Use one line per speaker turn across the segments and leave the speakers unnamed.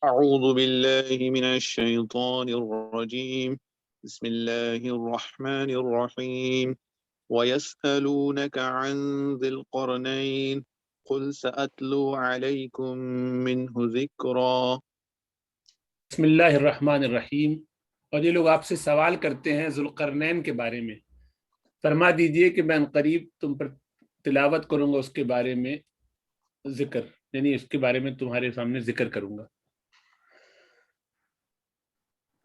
أعوذ بالله من الشيطان الرجيم. بسم الله الرحمن الرحيم. ويسألونك عن ذي القرنين قل سأتلو عليكم منه ذكرا.
بسم اللہ الرحمن الرحیم. اور یہ لوگ آپ سے سوال کرتے ہیں ذوالقرنین کے بارے میں، فرما دیجئے کہ میں عنقریب تم پر تلاوت کروں گا اس کے بارے میں ذکر، یعنی اس کے بارے میں تمہارے سامنے ذکر کروں گا.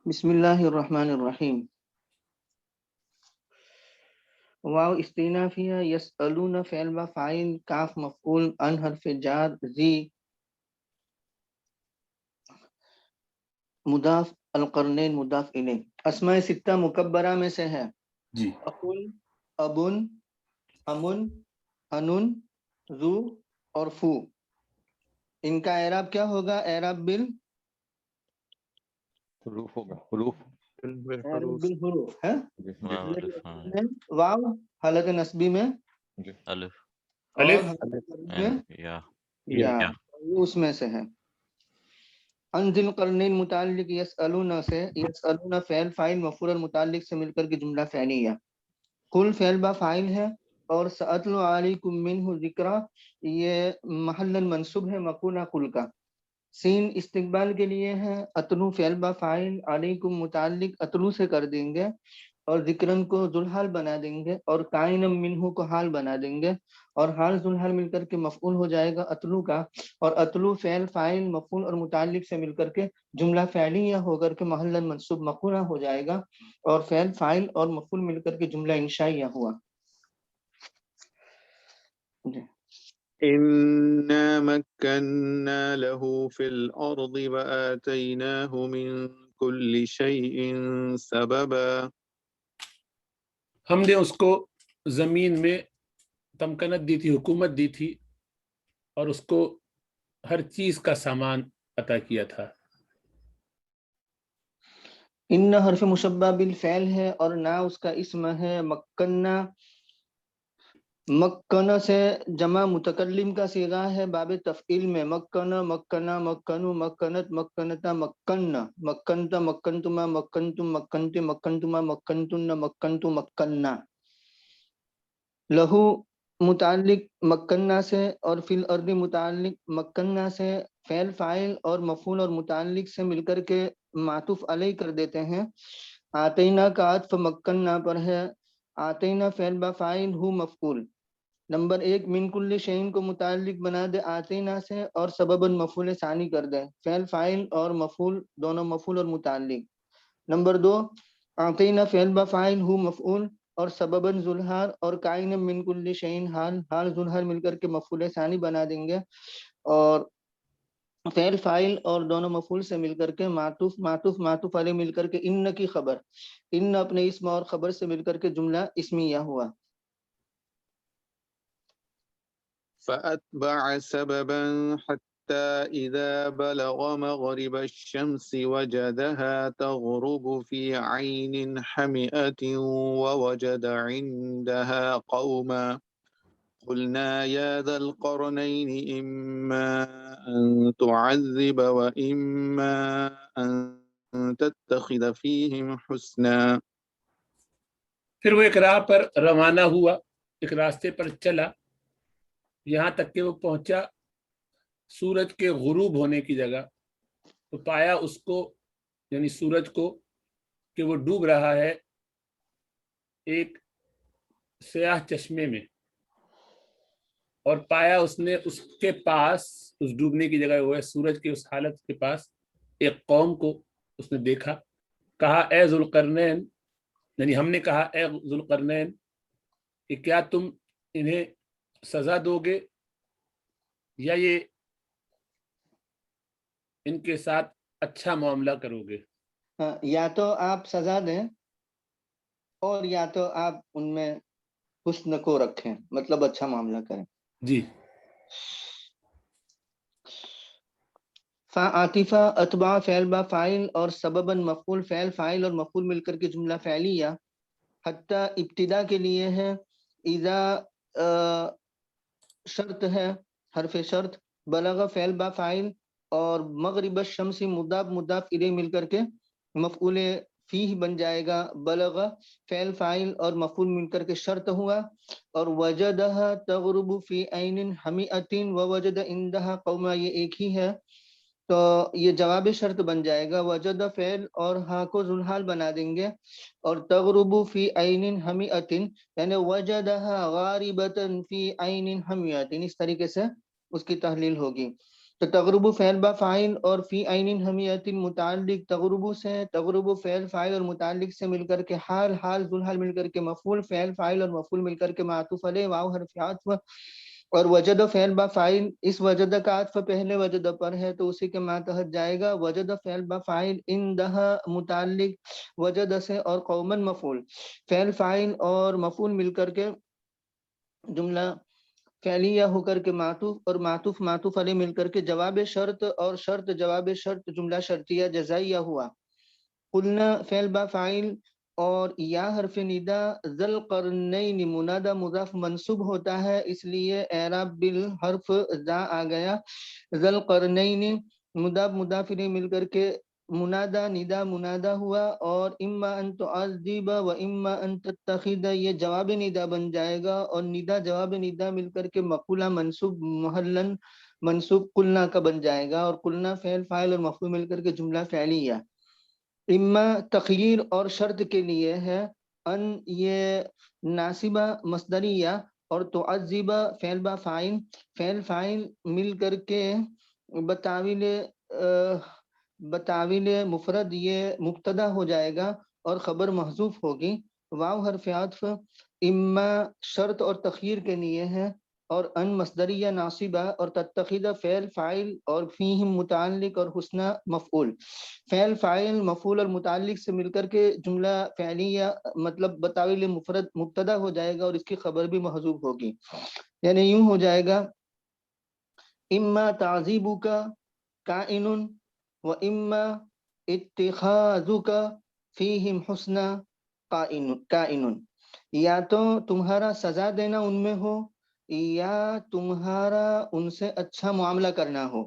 بسم اللہ الرحمن الرحیم. واو استئنافیہ، یسألون فعل و فاعل، کاف مفعول، ان حرف جار، ذی مضاف، القرنین مضاف الیہ. اسماء ستہ مکبرہ میں سے ہے.
جی،
اقل، ابن، امن، انن، ذو اور فو. ان کا اعراب کیا ہوگا؟ اعراب
حروف ہوگا، حروف
بالحروف ہے.
جی
واو حالت نصبی میں
جی
الف
اور
الف
حالت جری میں
یا
یا، یہ اس میں سے ہے. ان ذی القرنین متعلق یسألون سے، یسألون فعل فاعل مفعول اور متعلق سے مل کر کے جملہ فعلیہ. قل فعل با فاعل ہے اور سأتلو علیکم منہ ذکرا یہ محل منصوب ہے مقولہ قل کا. سین استقبال کے لیے ہے. اتلو فعل با فاعل، علیکم متعلق اتلو سے کر دیں گے اور ذکرن کو ذوالحال بنا دیں گے اور کائنم منہ کو حال بنا دیں گے اور حال ذوالحال مل کر کے مفعول ہو جائے گا اتلو کا. اور اتلو فعل فاعل مفعول اور متعلق سے مل کر کے جملہ فعلیہ ہو کر کے محل منصوب مقولہ ہو جائے گا اور فعل فاعل اور مفعول مل کر کے جملہ انشائیہ ہوا.
إنا مكنا له في الأرض وآتيناه من كل شيء سببا.
ہم نے اس کو زمین میں تمکنت دی تھی، حکومت دی تھی اور اس کو ہر چیز کا سامان عطا کیا تھا.
ان حرف مشبہ بالفعل ہے اور نہ اس کا اسم ہے. مکنہ، مکنہ سے جمع متکلم کا صیغہ ہے باب تفعیل میں. مکنہ، مکنہ، مکنو، مکنت، مکنتا، مکنہ، مکنتا، مکنتما، مکنتم، مکنت، مکنتما، مکنتن، مکنتو، مکنہ. لہو متعلق مکنہ سے اور فی الارض متعلق مکنہ سے فعل فاعل اور مفعول اور متعلق سے مل کر کے معطوف علیہ کر دیتے ہیں. آتینا کا عطف مکنہ پر ہے. آتینا فعل با فاعل ہو مفعول. نمبر ایک، من کل شیء کو متعلق بنا دے آتینا سے اور سبباً مفعول ثانی کر دے. فعل فاعل اور مفعول دونوں مفعول اور متعلق. نمبر دو، آتینا فعل با فاعل ہو مفعول اور سبباً ذوالحال اور کائن من کل شیء حال، حال ذوالحال مل کر کے مفعول ثانی بنا دیں گے اور فعل فاعل اور دونوں مفعول سے مل کر کے معطوف معطوف معطوف علیہ مل کر کے ان کی خبر، ان اپنے اسم اور خبر سے مل کر کے جملہ اسمیہ ہوا.
فأتبع سببا حتى إذا بلغ مغرب الشمس وجدها تغرب في عين حمئة ووجد عندها قوما قلنا يا ذا القرنين إما أن تعذب وإما أن تتخذ فيهم حسنا.
پھر وہ ایک راہ پر روانہ ہوا، ایک راستے پر چلا یہاں تک کہ وہ پہنچا سورج کے غروب ہونے کی جگہ. تو پایا اس کو یعنی سورج کو کہ وہ ڈوب رہا ہے ایک سیاہ چشمے میں، اور پایا اس نے اس کے پاس، اس ڈوبنے کی جگہ وہ ہے سورج کے اس حالت کے پاس ایک قوم کو اس نے دیکھا. کہا اے ذوالقرنین، یعنی ہم نے کہا اے ذوالقرنین کہ کیا تم انہیں سزا دو گے یا یہ ان کے ساتھ اچھا معاملہ کرو گے؟
یا تو آپ سزا دیں اور یا تو آپ ان میں حسن کو رکھیں، مطلب اچھا معاملہ کریں.
جی.
عاطفہ اتباع فعل با فاعل اور سبباً مفعول فعل فاعل اور مفعول مل کر کے جملہ فعلیہ. حتی ابتدا کے لیے ہے. اذا شرط ہے، حرف شرط. بلغ فعل با فاعل اور مغرب الشمس مضاف مضاف الیہ مل کر کے مفعول فیہ بن جائے گا. بلغ فعل فاعل اور مفعول مل کر کے شرط ہوا. اور وجدہ تغرب فی عین حمیۃ ووجد عندها قوما یہ ایک ہی ہے تو یہ جواب شرط بن جائے گا. وجد فعل اور ہاں کو ذوالحال بنا دیں گے اور تغرب فی عین حمیۃ یعنی وجدہ غاربۃ فی عین حمیۃ اس طریقے سے اس کی تحلیل ہوگی. تو تغرب فعل با فاعل اور فی عین حمیۃ متعلق تغرب سے تغرب فعل فاعل اور متعلق سے مل کر کے حال حال ذوالحال مل کر کے مفعول فعل فاعل اور مفعول مل کر کے معطوف علیہ واو حرف عطف. اور وجد فعل با فاعل اس وجد کا عطف پہلے وجد پر ہے تو اسی کے ماتحت جائے گا. وجد فعل با فاعل اندہ متعلق وجد سے اور قومن مفعول فعل فاعل اور مفعول مل کر کے جملہ فعلیہ ہو کر کے معطوف اور معطوف معطوف علیہ مل کر کے جواب شرط اور شرط جواب شرط جملہ شرطیہ جزائیہ ہوا. قلنا فعل با فاعل اور یا حرف ندا ذل قرنین منادہ مضاف منصوب ہوتا ہے اس لیے اعراب بالحرف ذا آ گیا. ذل قرنین مضاف مضاف الیہ مل کر کے منادہ ندا منادہ ہوا. اور اما ان تعذب و اما ان تتخذ یہ جواب ندا بن جائے گا اور ندا جواب ندا مل کر کے مقولہ منصوب محلن منصوب قلنا کا بن جائے گا. اور قلنا فعل فاعل اور مفعول مل کر کے جملہ فعلیہ. اما تخیر اور شرط کے لیے ہے. ان یہ ناصبہ مصدریہ اور تعذب فعل با فاعل مل کر کے بتاویل مفرد یہ مبتدا ہو جائے گا اور خبر محذوف ہوگی. واو حرف عطف اما شرط اور تخیر کے لیے ہے اور ان مصدریہ ناصبہ اور تتخذ فعل فاعل اور فیہم متعلق اور حسنہ مفعول فعل فاعل مفعول اور متعلق سے مل کر کے جملہ فعلیہ مطلب بتاویل مفرد مبتدا ہو جائے گا اور اس کی خبر بھی محذوف ہوگی. یعنی یوں ہو جائے گا اما تعذیبک کائن و اما اتخاذک فیہم حسنہ کائن. یا تو تمہارا سزا دینا ان میں ہو یا تمہارا ان سے اچھا معاملہ کرنا ہو.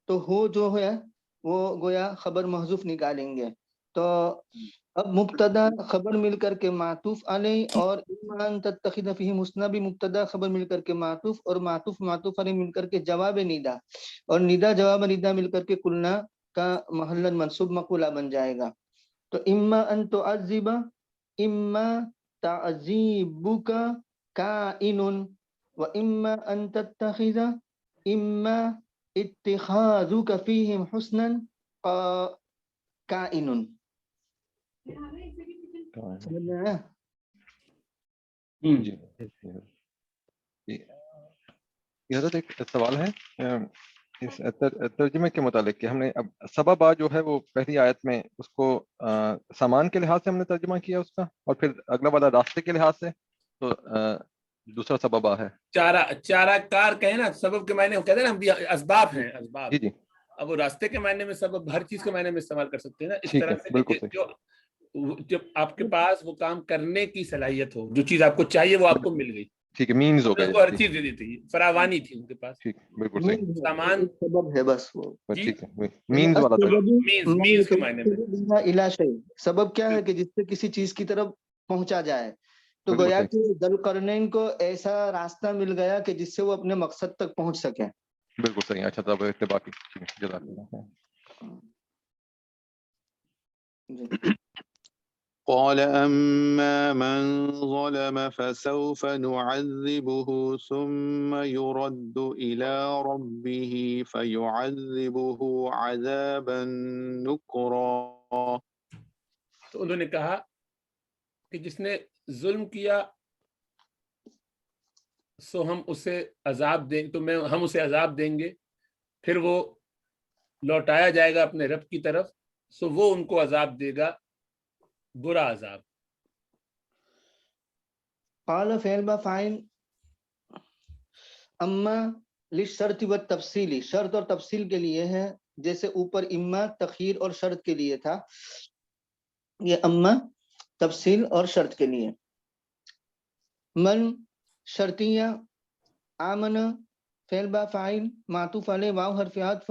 تو ہو جو ہے وہ گویا خبر محذوف نکالیں گے. تو اب مبتدا خبر مل کر کے معطوف علیہ اور ایمان تتخذ فیہ حسنہ بھی مبتدا خبر مل کر کے معطوف اور معطوف معطوف علیہ مل کر کے جواب ندا اور ندا جواب ندا مل کر کے قلنا کا محلن منصوب مقولہ بن جائے گا. تو اما ان تعذب اما تعذیبک کائن و اما ان تتخذ اما اتخاذک فیہم حسنا کائن. سمجھ میں آیا؟
جی یہ حضرت ایک سوال ہے اس ترجمے کے متعلق کہ ہم نے اب سبب جو ہے وہ پہلی آیت میں اس کو سامان کے لحاظ سے ہم نے ترجمہ کیا اس کا اور پھر اگلا والا راستے کے لحاظ سے تو دوسرا سبب ہے
چارہ کار کہیں نا سبب کے معنی کہتے ہیں نا ہم اسباب ہیں اسباب.
جی
اب وہ راستے کے معنی میں سبب ہر چیز کے معنی میں استعمال کر سکتے ہیں نا اس طرح سے
بالکل
جب آپ کے پاس وہ کام کرنے کی صلاحیت ہو جو چیز آپ کو چاہیے وہ آپ کو مل گئی.
ٹھیک ہے مینز ہو گئے
ہر چیز دے دی تھی فراوانی تھی ان کے پاس.
ٹھیک بالکل صحیح
سامان
سبب ہے بس وہ
ٹھیک ہے مینز والا
مینز کے معنی میں
سبب کیا ہے کہ جس سے کسی چیز کی طرف پہنچا جائے. تو گویا کہ ذوالقرنین کو ایسا راستہ مل گیا کہ جس سے وہ اپنے مقصد تک پہنچ سکے.
بالکل صحیح. اچھا تب اتباقی جزاک اللہ.
قال أما من ظلم فسوف نعذبه ثم يرد إلى ربه فيعذبه عذابا نكرا.
تو انہوں نے کہا کہ جس نے ظلم کیا سو ہم اسے عذاب دیں تو ہم اسے عذاب دیں گے پھر وہ لوٹایا جائے گا اپنے رب کی طرف سو وہ ان کو عذاب دے گا برا عذاب.
قال فعل با فاعل اما للشرط والتفصیل شرط اور تفصیل کے لیے ہے جیسے اوپر اما تخیر اور شرط کے لیے تھا یہ اما تفصیل اور شرط کے لیے. من شرطیہ آمن فعل با فاعل معطوف علیہ واو حرف عطف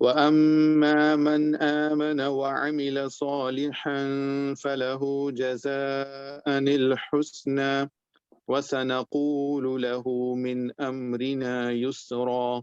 وأما من آمن وعمل صالحا فله جزاء الحسنى وسنقول له من أمرنا يسرا.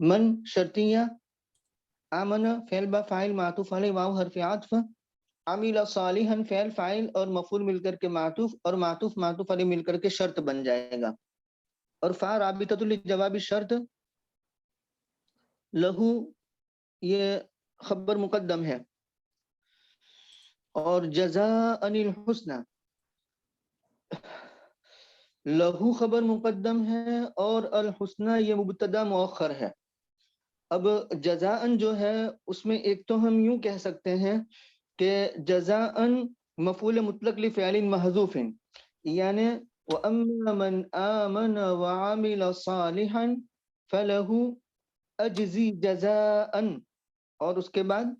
من شرطیہ، آمن فعل با فاعل معطوف علیہ واو حرف عطف، عمل صالحا فعل فاعل اور مفعول مل کر کے معطوف، اور معطوف معطوف علیہ مل کر کے شرط بن جائے گا. اور فا رابطۃ لجواب شرط، لہو یہ خبر مقدم ہے، اور جزاء الحسنى لہو خبر مقدم ہے اور الحسنى یہ مبتدا مؤخر ہے. اب جزاء جو ہے اس میں ایک تو ہم یوں کہہ سکتے ہیں کہ جزاء مفعول مطلق لفعل محذوف، یعنی وَأَمَّا مَنْ آمَنَ وَعَمِلَ صَالِحًا فَلَهُ اجزی جزاء، اور اس کے بعد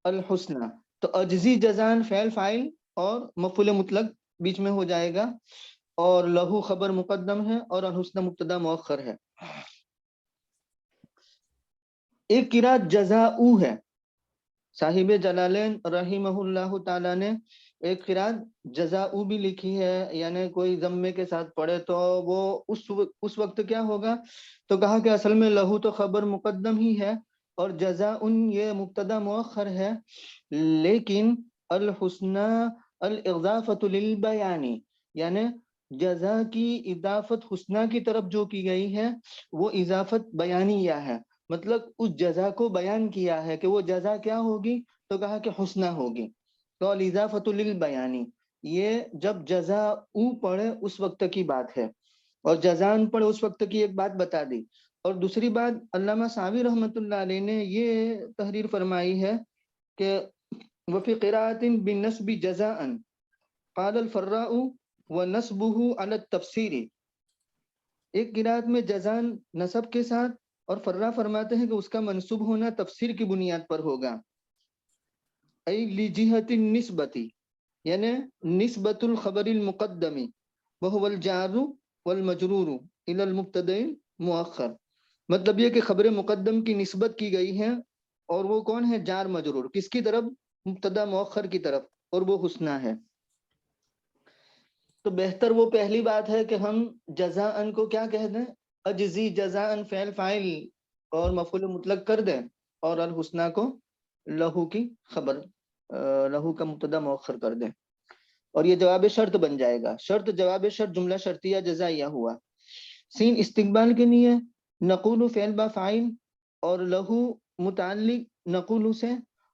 الحسنى. تو اجزی جزاء فعل فاعل اور مفعول مطلق بیچ میں ہو جائے گا، اور لہو خبر مقدم ہے اور الحسنى مبتدا مؤخر ہے. ایک قرات جزاء ہے، صاحب جلالین رحمہ اللہ تعالیٰ نے ایک قرات جزاء بھی لکھی ہے، یعنی کوئی ضمے کے ساتھ پڑھے تو وہ اس وقت کیا ہوگا، تو کہا کہ اصل میں لہو تو خبر مقدم ہی ہے اور جزاء یہ مبتدا مؤخر ہے، لیکن الحسنى الاضافۃ للبیان، یعنی جزا کی اضافت حسنہ کی طرف جو کی گئی ہے وہ اضافت بیانیہ ہے، مطلب اس جزا کو بیان کیا ہے کہ وہ جزا کیا ہوگی، تو کہا کہ حسنہ ہوگی. تو الاضافۃ للبیان یہ جب جزا پڑھے اس وقت کی بات ہے، اور جزان پڑھے اس وقت کی ایک بات بتا دی. اور دوسری بات علامہ سعوی رحمۃ اللہ علیہ نے یہ تحریر فرمائی ہے کہ وفی قراءۃ بالنصب جزاء قال الفراء ونصبه على التفسیر، ایک قراءت میں جزان نصب کے ساتھ، اور فرا فرماتے ہیں کہ اس کا منصوب ہونا تفسیر کی بنیاد پر ہوگا. ای لجہت النسبت، یعنی نسبت الخبر المقدم وهو الجار والمجرور الى المبتدا المؤخر، مطلب یہ کہ خبر مقدم کی نسبت کی گئی ہے، اور وہ کون ہے، جار مجرور، کس کی طرف، مبتدا مؤخر کی طرف، اور وہ حسنہ ہے. تو بہتر وہ پہلی بات ہے کہ ہم جزاء کو کیا کہہ دیں، اجزی جزاء فعل فاعل اور مفعول مطلق کر دیں، اور الحسنہ کو لہو کی خبر، لہو کا مبتدا مؤخر کر دیں، اور یہ جواب شرط بن جائے گا. شرط جواب شرط جملہ شرطیہ جزائیہ ہوا. سین استقبال کے لیے نقول فعل با فاعل اور لہو متعلق نقول سے،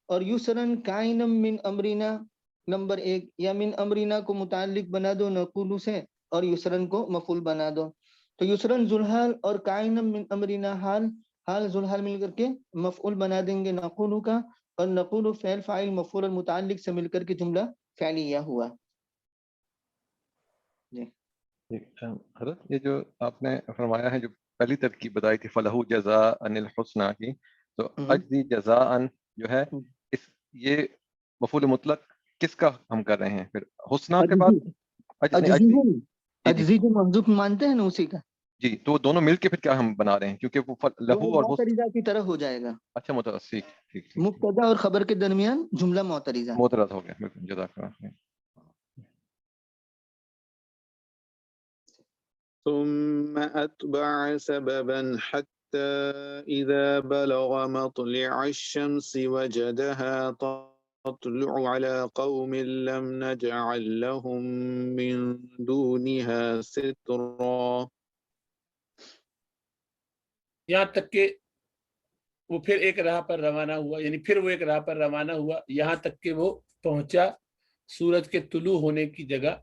اور یسرن کائنم من امرنا نمبر 1، یا من امرنا کو متعلق بنا دو نقول سے اور یسرن کو مفعول بنا دو. تو یسرن ذوالحال اور کائنم من امرنا حال ذوالحال مل کر کے مفعول بنا دیں گے نقول کا، اور نقول فعل فاعل مفعول المتعلق سے مل کر کے جملہ فعلیہ ہوا. جی
حضرت یہ جو آپ نے فرمایا ہے، جو پہلی ترکیب بتائی تھی فلہو جزاء الحسنى کی، تو اجزی جزاء جو ہے یہ مفعول مطلق کس کا ہم کر رہے ہیں پھر، حسنہ کے بعد
اجزی جو محذوف مانتے ہیں نا اسی کا،
جی، تو دونوں مل کے پھر کیا ہم بنا رہے ہیں، کیونکہ وہ لہو اور
معترضہ کی طرح ہو جائے گا.
اچھا مترجم، ٹھیک
مبتدا اور خبر کے درمیان جملہ معترضہ
ہو گیا. جزاک اللہ خیر.
ثم أتبع سببا حتى إذا بلغ مطلع الشمس وجدها تطلع على قوم لم نجعل لهم من دونها سترا.
یہاں تک کہ وہ پھر ایک راہ پر روانہ ہوا، یعنی پھر وہ ایک راہ پر روانہ ہوا یہاں تک کہ وہ پہنچا سورج کے طلوع ہونے کی جگہ،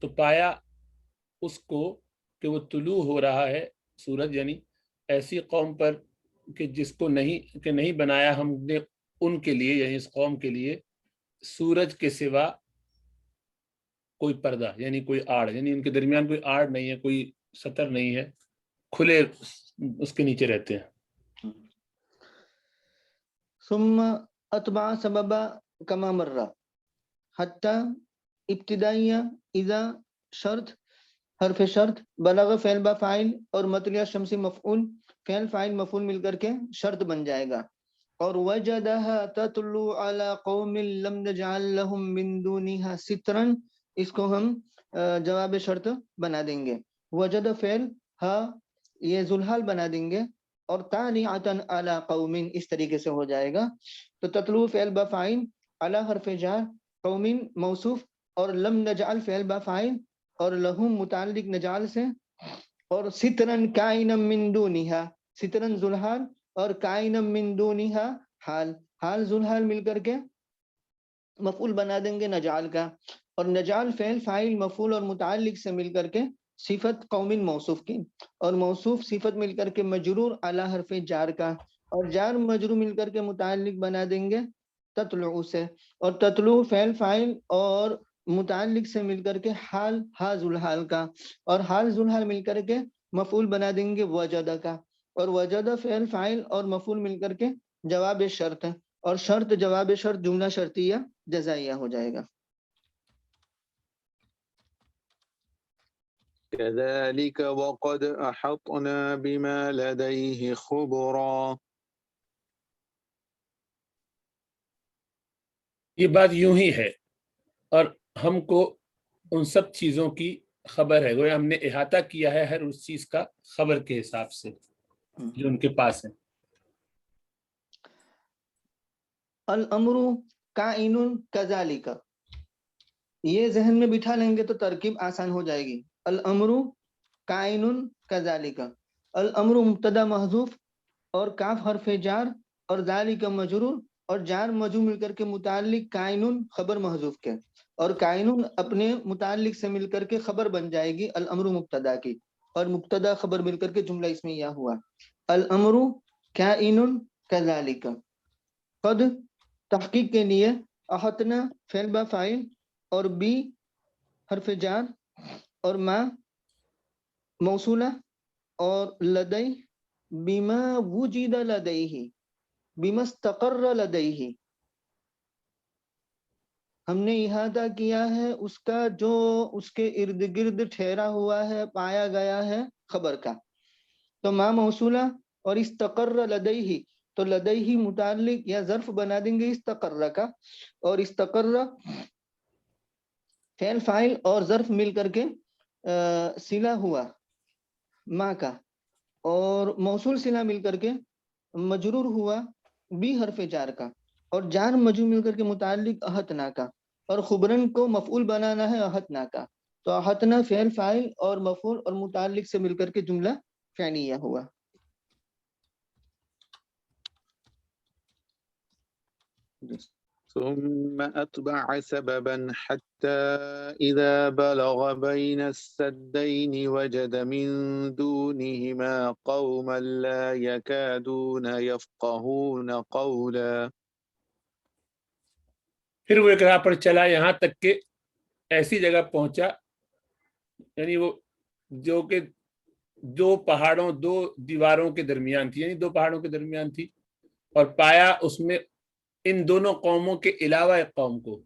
تو پایا اس کو کہ وہ طلوع ہو رہا ہے سورج، یعنی ایسی قوم پر کہ جس کو نہیں بنایا ہم نے ان کے لیے، یعنی اس قوم کے لیے سورج کے سوا کوئی پردہ، یعنی کوئی آڑ، یعنی ان کے درمیان کوئی آڑ نہیں ہے، کوئی ستر نہیں ہے، کھلے اس کے نیچے رہتے ہیں.
ثم اتبع سببا کما مر حتی ابتدائیہ اذا شرط حرف شرط، بلغ فعل با فاعل اور مطلع شمس مفعول، فعل فاعل مفعول مل کر کے شرط بن جائے گا. اور وجدها تطلع على قوم لم نجعل لهم من دونها سترا، اس کو ہم جواب شرط بنا دیں گے. وجد فعل ہا یہ ذوالحال بنا دیں گے، اور تالیعتن علی قومن اس طریقے سے ہو جائے گا. تو تتلو فعل بفاعل، علی حرف جار، قومن موصوف، اور لم نجعل فعل بفاعل اور لہم متعلق نجعل سے، اور سترن کائنا من دونہا، سترن ذوالحال اور کائنا من دونہا حال، حال ذوالحال مل کر کے مفعول بنا دیں گے نجعل کا، اور نجعل فعل فاعل مفعول اور متعلق سے مل کر کے صفت قومن موصوف کی، اور موصوف صفت مل کر کے مجرور اعلی حرف جار کا، اور جار مجرور مل کر کے متعلق بنا دیں گے تطلع سے، اور تطلع فعل فاعل اور متعلق سے مل کر کے حال ہا ذوالحال کا، اور حال ذوالحال مل کر کے مفعول بنا دیں گے وجدہ کا، اور وجدہ فعل فاعل اور مفعول مل کر کے جواب شرط، اور شرط جواب شرط جملہ شرطیہ جزائیہ ہو جائے گا.
كذلك وقد أحطنا بما لديه خبرا.
یہ بات یوں ہی ہے، اور ہم کو ان سب چیزوں کی خبر ہے، گویا ہم نے احاطہ کیا ہے ہر اس چیز کا خبر کے حساب سے جو ان کے پاس ہے.
الامر کائن کذالک، یہ ذہن میں بٹھا لیں گے تو ترکیب آسان ہو جائے گی. الامر کائن کذالک، الامر مبتدا محذوف اور کاف حرف جار اور ذالک مجرور اور جار مجرور مل کر کے متعلق کائن خبر محذوف کے، اور کائن اپنے متعلق سے مل کر کے خبر بن جائے گی الامر مبتدا کی، اور مبتدا خبر مل کر کے جملہ اسمیہ ہوا. الامر کائن کذالک. قد تحقیق کے لیے احطنا فعل با فاعل اور بی حرف جار اور ما موصولہ اور لدی بما وجد لدیہ، بما استقر لدیہ، ہم نے احاطہ کیا ہے اس کا جو اس کے ارد گرد ٹھہرا ہوا ہے، پایا گیا ہے خبر کا. تو ما موصولہ اور استقر لدیہ، تو لدیہ متعلق یا ظرف بنا دیں گے استقر کا، اور استقر فعل فاعل اور ظرف مل کر کے صلہ ہوا ما کا، اور موصول صلہ مل کر کے مجرور ہوا بی حرف جار کا، اور جار مجرور مل کر کے متعلق احطنا کا، اور خبرن کو مفعول بنانا ہے احطنا کا. تو احطنا فعل فاعل اور مفعول اور متعلق سے مل کر کے جملہ فعلیہ ہوا.
ثم أتبع سببا حتى إذا بلغ بين السدين وجد من دونهما قوما لا يكادون يفقهون قولا.
پھر وہ ایک راہ پر چلا یہاں تک کہ ایسی جگہ پہنچا، یعنی وہ جو کہ دو پہاڑوں دو دیواروں کے درمیان تھی، یعنی دو پہاڑوں کے درمیان تھی، اور پایا اس میں ان دونوں قوموں کے علاوہ ایک قوم کو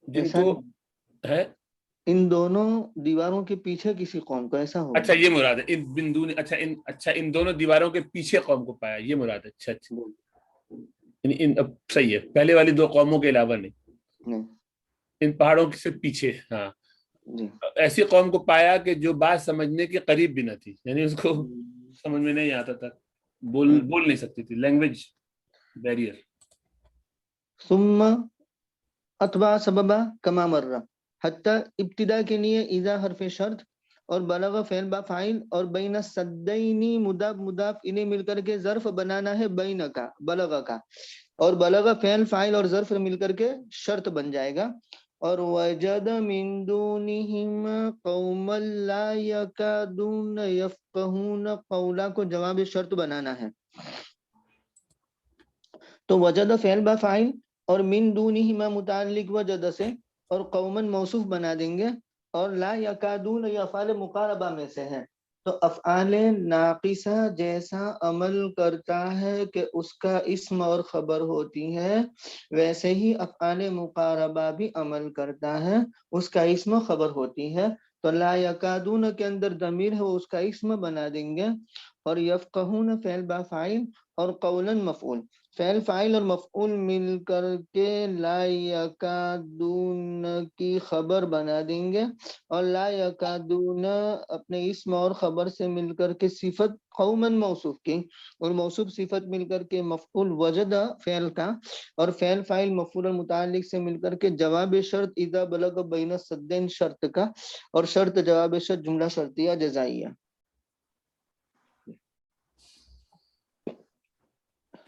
جن کو ہے
ان دونوں دیواروں کے پیچھے کسی قوم کو، ایسا ہوگا.
اچھا یہ مراد ہے ان بندون، اچھا ان دونوں دیواروں کے پیچھے قوم کو پایا، یہ مراد ہے. اچھا یعنی اب صحیح ہے، پہلے والی دو قوموں کے علاوہ نہیں، ان پہاڑوں سے پیچھے. ہاں ایسی قوم کو پایا کہ جو بات سمجھنے کے قریب بھی نہ تھی، یعنی اس کو سمجھ میں نہیں آتا تھا، بول نہیں سکتی تھی، لینگویج بیریئر.
ثم اتبع سببا کما مر، حتی ابتدا کے لیے اذا حرف شرط اور بلغ فعل با فاعل اور بین السدین مضاف مضاف انہیں مل کر کے ظرف بنانا ہے بین کا بلغ کا، اور بلغ فعل فاعل اور ظرف مل کر کے شرط بن جائے گا. اور وجد من دونہما قوما لا یکادون یفقہون قولا کو جواب شرط بنانا ہے. تو وجد فعل با فاعل اور من دونہما متعلق وجد سے اور قوما موصوف بنا دیں گے، اور لا یکادون یہ افعال مقاربہ میں سے ہے. تو افعال ناقصہ جیسا عمل کرتا ہے کہ اس کا اسم اور خبر ہوتی ہے، ویسے ہی افعال مقاربہ بھی عمل کرتا ہے، اس کا اسم خبر ہوتی ہے. تو لا یکادون کے اندر ضمیر ہے وہ اس کا اسم بنا دیں گے. اور یفقہون فعل با فاعل اور قولاً مفعول، فعل فاعل اور مفعول مل کر کے لا یکادون کی خبر بنا دیں گے، اور لا یکادون اپنے اسم اور خبر سے مل کر کے صفت قوماً موصوف کی، اور موصوف صفت مل کر کے مفعول وجد فعل کا، اور فعل فاعل مفعول اور متعلق سے مل کر کے جواب شرط اذا بلغ بین السدین شرط کا، اور شرط جواب شرط جملہ شرطیہ جزائیہ۔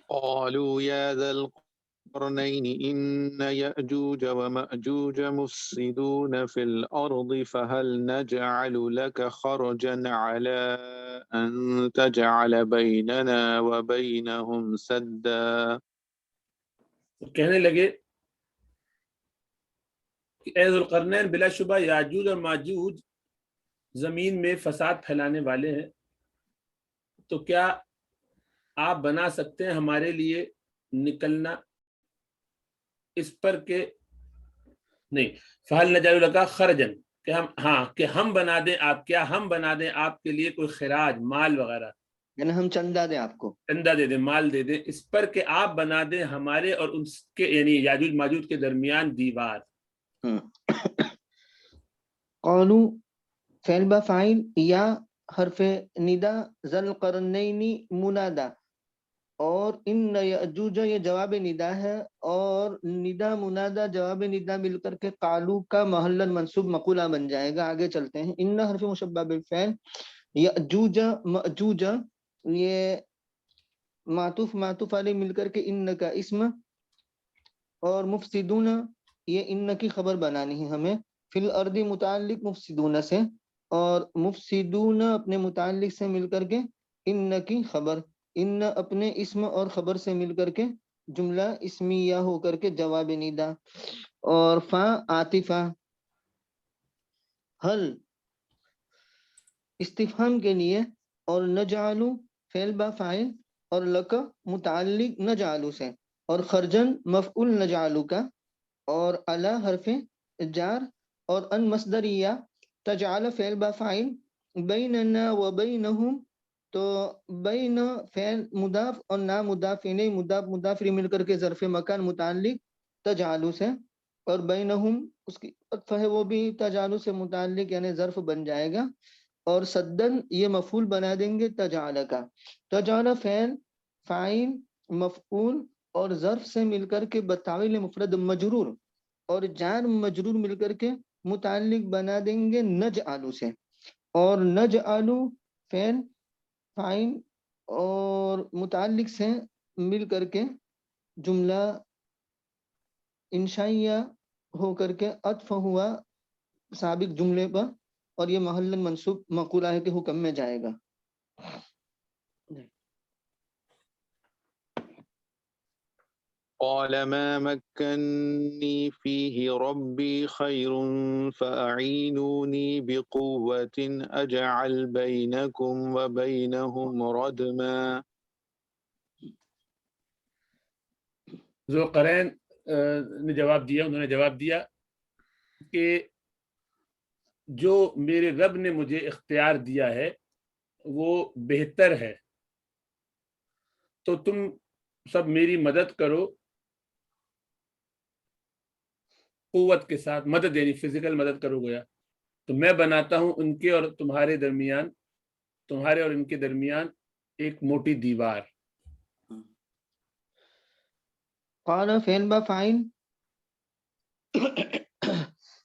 قالوا يا ذا القرنين إن يأجوج ومأجوج مفسدون في الأرض فهل نجعل لك خرجا على أن تجعل بيننا وبينهم سدا۔
کہنے لگے کہ اے ذوالقرنین، بلا شبہ یاجوج اور ماجوج زمین میں فساد پھیلانے والے ہیں، تو کیا آپ بنا سکتے ہیں ہمارے لیے نکلنا اس پر کہ نہیں، فہل نجعل لک خرجا، کہ ہم کہ ہم بنا دیں آپ، کیا ہم بنا دیں آپ کے لیے کوئی خراج، مال وغیرہ،
یعنی ہم چندہ دیں آپ کو،
چندہ دے دیں، مال دے دیں، اس پر کہ آپ بنا دیں ہمارے اور اس کے یعنی یاجوج ماجوج کے درمیان دیوار۔
قالو فعل با فاعل یا حرف ندا، ذل قرنین منادا، اور ان یأجوج یہ جواب ندا ہے، اور ندا منادا جواب ندا مل کر کے قالو کا محلاً منصوب مقولہ بن جائے گا۔ آگے چلتے ہیں۔ ان حرف مشبہ بالفعل، یأجوج مأجوج یہ معطوف علیہ مل کر کے ان کا اسم، اور مفسدون یہ ان کی خبر بنانی ہے ہمیں، فی الارض متعلق مفسدون سے، اور مفسدون اپنے متعلق سے مل کر کے ان کی خبر، ان اپنے اسم اور خبر سے مل کر کے جملہ اسمیہ ہو کر کے جواب ندا، اور فا عاطفہ، حل استفہام کے لیے، اور نجعلو فعل با فاعل، اور لک متعلق نجعلو سے، اور خرجن مفعول نجعلو کا، اور علی حرف جار، اور ان مصدریہ، تجعل فعل با فاعل، بیننا و بینہم تو بین فعل مضاف اور نا مضاف الیہ، مضاف مضاف مل کر کے ظرف مکان متعلق تجعلو سے، اور بینہم اس کی عطف ہے وہ بھی تجعلو سے متعلق یعنی ظرف بن جائے گا، اور صدن یہ مفعول بنا دیں گے تجعل کا، تجعل فعل فاعل مفعول اور ظرف سے مل کر کے بتاویل مفرد مجرور، اور جار مجرور مل کر کے متعلق بنا دیں گے نجعلو سے، اور نجعلو فعل فاعل اور متعلق سے مل کر کے جملہ انشائیہ ہو کر کے عطف ہوا سابق جملے پر، اور یہ محلاً منصوب مقولہ ہے کہ حکم میں جائے گا۔
قال ما مكنني فيه ربي خير فأعينوني بقوة أجعل بينكم وبينهم ردما۔
ذوالقرنین نے جواب دیا، انہوں نے جواب دیا کہ جو میرے رب نے مجھے اختیار دیا ہے وہ بہتر ہے، تو تم سب میری مدد کرو، قوت کے ساتھ، مدد یعنی فزیکل مدد کرو گویا، تو میں بناتا ہوں ان کے اور تمہارے درمیان، تمہارے اور ان کے درمیان ایک موٹی دیوار۔
قال فعل با فاعل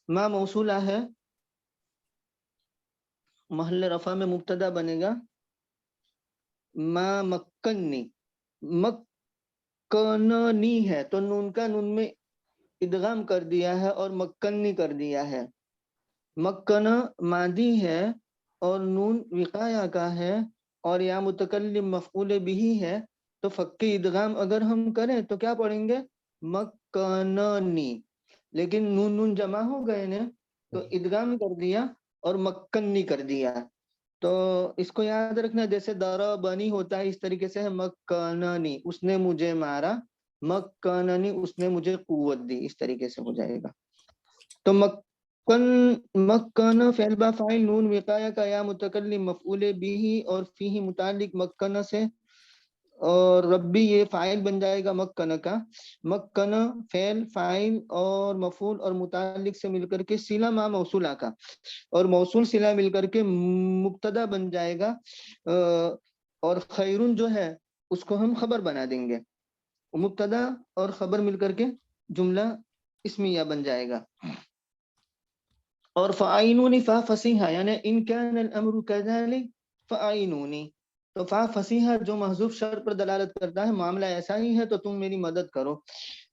ما موصولہ ہے، محل رفع میں مبتدا بنے گا، ما مکنی، مکننی ہے تو نون کا نون میں ادغام کر دیا ہے اور مکنی کر دیا ہے، مکنہ ماضی ہے اور نون وقایا کا ہے، اور یا متکلم مفعول بھی ہے، تو فکی ادغام اگر ہم کریں تو کیا پڑھیں گے؟ مکننی، لیکن نون نون جمع ہو گئے نے تو ادغام کر دیا اور مکنی کر دیا، تو اس کو یاد رکھنا، جیسے ضربنی ہوتا ہے اس طریقے سے ہے مکننی، اس نے مجھے مارا، مکننی اس نے مجھے قوت دی، اس طریقے سے ہو جائے گا۔ تو مکن فعل با فاعل نون وقایہ کا یا متکلم مفعول بھی اور فیہ متعلق مکن سے، اور ربی یہ فاعل بن جائے گا مکن کا، مکن فعل فاعل اور مفعول اور متعلق سے مل کر کے صلہ ما موصولہ کا، اور موصول صلہ مل کر کے مبتدا بن جائے گا، اور خیرون جو ہے اس کو ہم خبر بنا دیں گے، مبتدا اور خبر مل کر کے جملہ اسمیہ بن جائے گا۔ اور فَأَعِينُونِ فَا فَصِیحَ یعنی ان کان الامر كذلك فَأَعِينُونِ، تو فا فصیحہ جو محذوف شرط پر دلالت کرتا ہے، معاملہ ایسا ہی ہے تو تم میری مدد کرو۔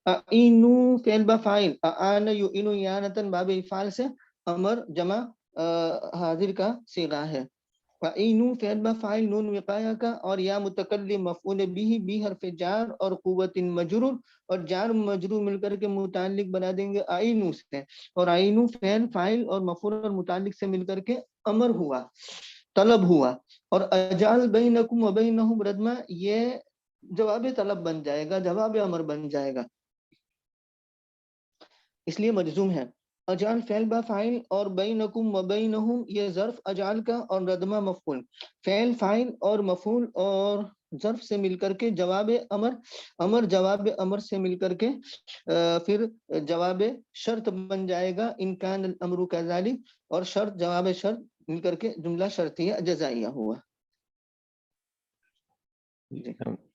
اعینو فعل با فاعل، اعان یعینو اعانتن باب افعال سے امر جمع حاضر کا صیغہ ہے۔ اعینو فعل با فاعل نون وقایہ کا اور یا متکلم مفعول بھی بھی حرف جار اور قوت مجرور، اور جار مجرور مل کر کے متعلق بنا دیں گے اعینو سے، اور اعینو فعل فاعل اور مفعول اور متعلق سے مل کر کے امر ہوا، طلب ہوا، اور اجعل بینکم و بینہم ردما یہ جواب طلب بن جائے گا، جواب امر بن جائے گا، اس لیے مجزوم ہے۔ اجعل فعل با فاعل اور بینکم و بینہم یہ ظرف اجعل کا اور ردما مفعول، فعل فاعل اور مفعول اور ظرف سے مل کر کے جواب امر، امر جواب امر سے مل کر کے پھر جواب شرط بن جائے گا ان کان الامر کذالک، اور شرط جواب شرط مل کر کے جملہ شرطیہ جزائیہ ہوا۔ جی